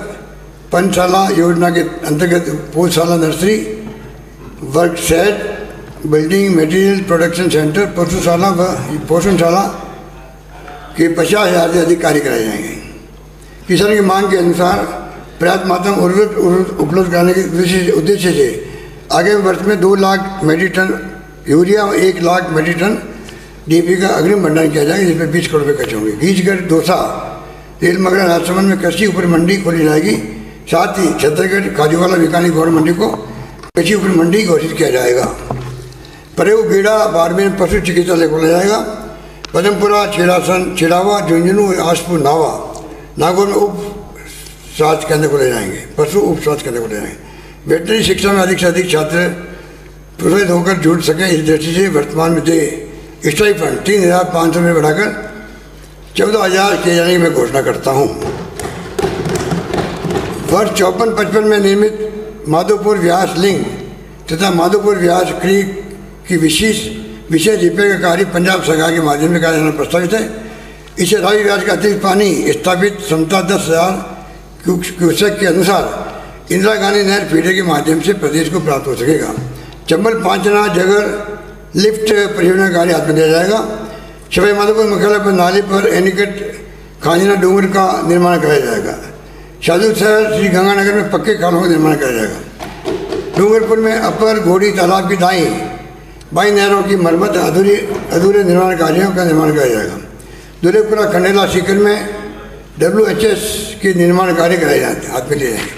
पंचशाला योजना के अंतर्गत पौधशाला nursery वर्कशेड building material production centre पशुशाला व पोषणशाला के 50,000 से अधिक कार्य कराए जाएंगे। किसान की मांग के अनुसार पर्याप्त मात्रा में उर्वरक उपलब्ध कराने के उद्देश्य से आगामी वर्ष में 2 लाख मीट्रिक टन यूरिया और 1 लाख मीट्रिक टन DAP का अग्रिम भंडारण किया जाएगा, जिसमें 20 करोड़ रुपये खर्च होंगे। गीचगढ़ दौसा रेल मगरा राजसमंद में कृषि उपर मंडी खोली जाएगी। साथ ही छत्तीसगढ़ खाजूवाला बीकानेर गौर मंडी को कृषि उपर मंडी घोषित किया जाएगा। परेऊ गेड़ा बाड़मेर में पशु चिकित्सालय खोला जाएगा। पदमपुरा छिड़ासन छिड़ावा झुंझुनू आसपुर नावा नागौर में उप स्वास्थ्य केंद्र खोले जाएंगे। पशु उप स्वास्थ्य केंद्र खोले जाएंगे। वेटनरी शिक्षा में अधिक से अधिक छात्र प्रोत्साहित होकर जुड़ सकें, इस दृष्टि से वर्तमान में दे स्टाइपेंड 3,500 में बढ़ाकर 14,000 किए जाने की मैं घोषणा करता हूँ। वर्ष 54-55 में निर्मित माधोपुर व्यास लिंक तथा माधोपुर व्यास क्रीक की विशेष विशेष रिपेयर का कार्य पंजाब सरकार के माध्यम से किया जाना प्रस्तावित है। इसे रावी ब्याज का अतिरिक्त पानी स्थापित क्षमता 10,000 क्यूसेक के अनुसार इंदिरा गांधी नहर फीडर के माध्यम से प्रदेश को प्राप्त हो सकेगा। चंबल पांचना जगर लिफ्ट परियोजना कार्य हाथ में लिया जाएगा। सवाई माधोपुर मुख्यालय पर नाले पर एनिकट खांजना डूंगर का निर्माण कराया जाएगा। साधु शहर श्री गंगानगर में पक्के खानों का निर्माण कराया जाएगा। डूंगरपुर में अपर घोड़ी तालाब की बाई नहरों की मरम्मत अधूरे निर्माण कार्यों का निर्माण किया जाएगा। दुलेपुरा खंडेला सीकर में WHS के निर्माण कार्य कराए जाते हाथ में लिए जाएंगे।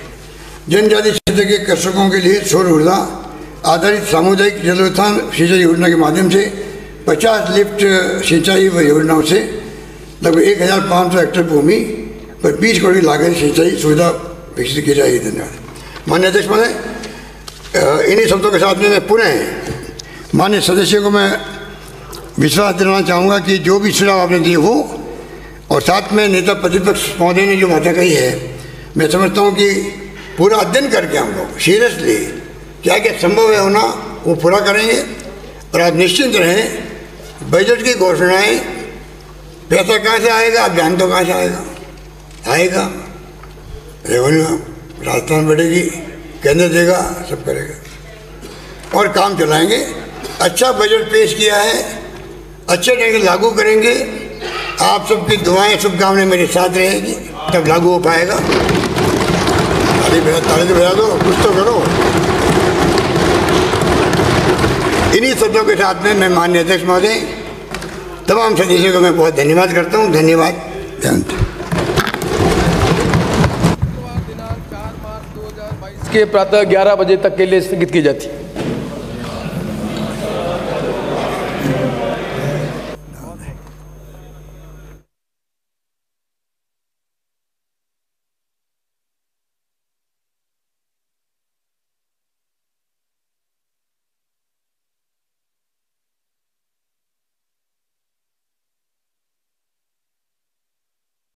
जनजाति क्षेत्र के कृषकों के लिए सौर ऊर्जा आधारित सामुदायिक जलोत्थान सिंचाई योजना के माध्यम से 50 लिफ्ट सिंचाई व योजनाओं से लगभग 1,500 हेक्टेयर भूमि पर 20 करोड़ की लागत सिंचाई सुविधा विकसित की जाएगी। धन्यवाद। माननीय अध्यक्ष महोदय, इन्हीं शब्दों के साथ में मैं पुनः माननीय सदस्यों को मैं विश्वास दिलाना चाहूँगा कि जो भी सुझाव आपने दिए हो और साथ में नेता प्रतिपक्ष महोदय ने जो बातें कही है, मैं समझता हूँ कि पूरा अध्ययन करके हम लोग सीरियसली क्या क्या संभव है होना वो पूरा करेंगे। और आप निश्चिंत रहें, बजट की घोषणाएं पैसा कहाँ से आएगा आप जानते हो कहाँ से आएगा रेवेन्यू राजस्थान बढ़ेगी, केंद्र देगा, सब करेगा और काम चलाएंगे। अच्छा बजट पेश किया है, अच्छे ढंग से लागू करेंगे। आप सबकी दुआएं शुभकामनाएं मेरे साथ रहेगी, तब लागू हो पाएगा। ताली तो बजा दो, कुछ तो करो। इन्हीं शब्दों के साथ में मैं माननीय अध्यक्ष महोदय तमाम सदस्यों को मैं बहुत धन्यवाद करता हूँ। धन्यवाद। दिनांक 4 मार्च 2022 के प्रातः 11 बजे तक के लिए स्थगित की जाती है।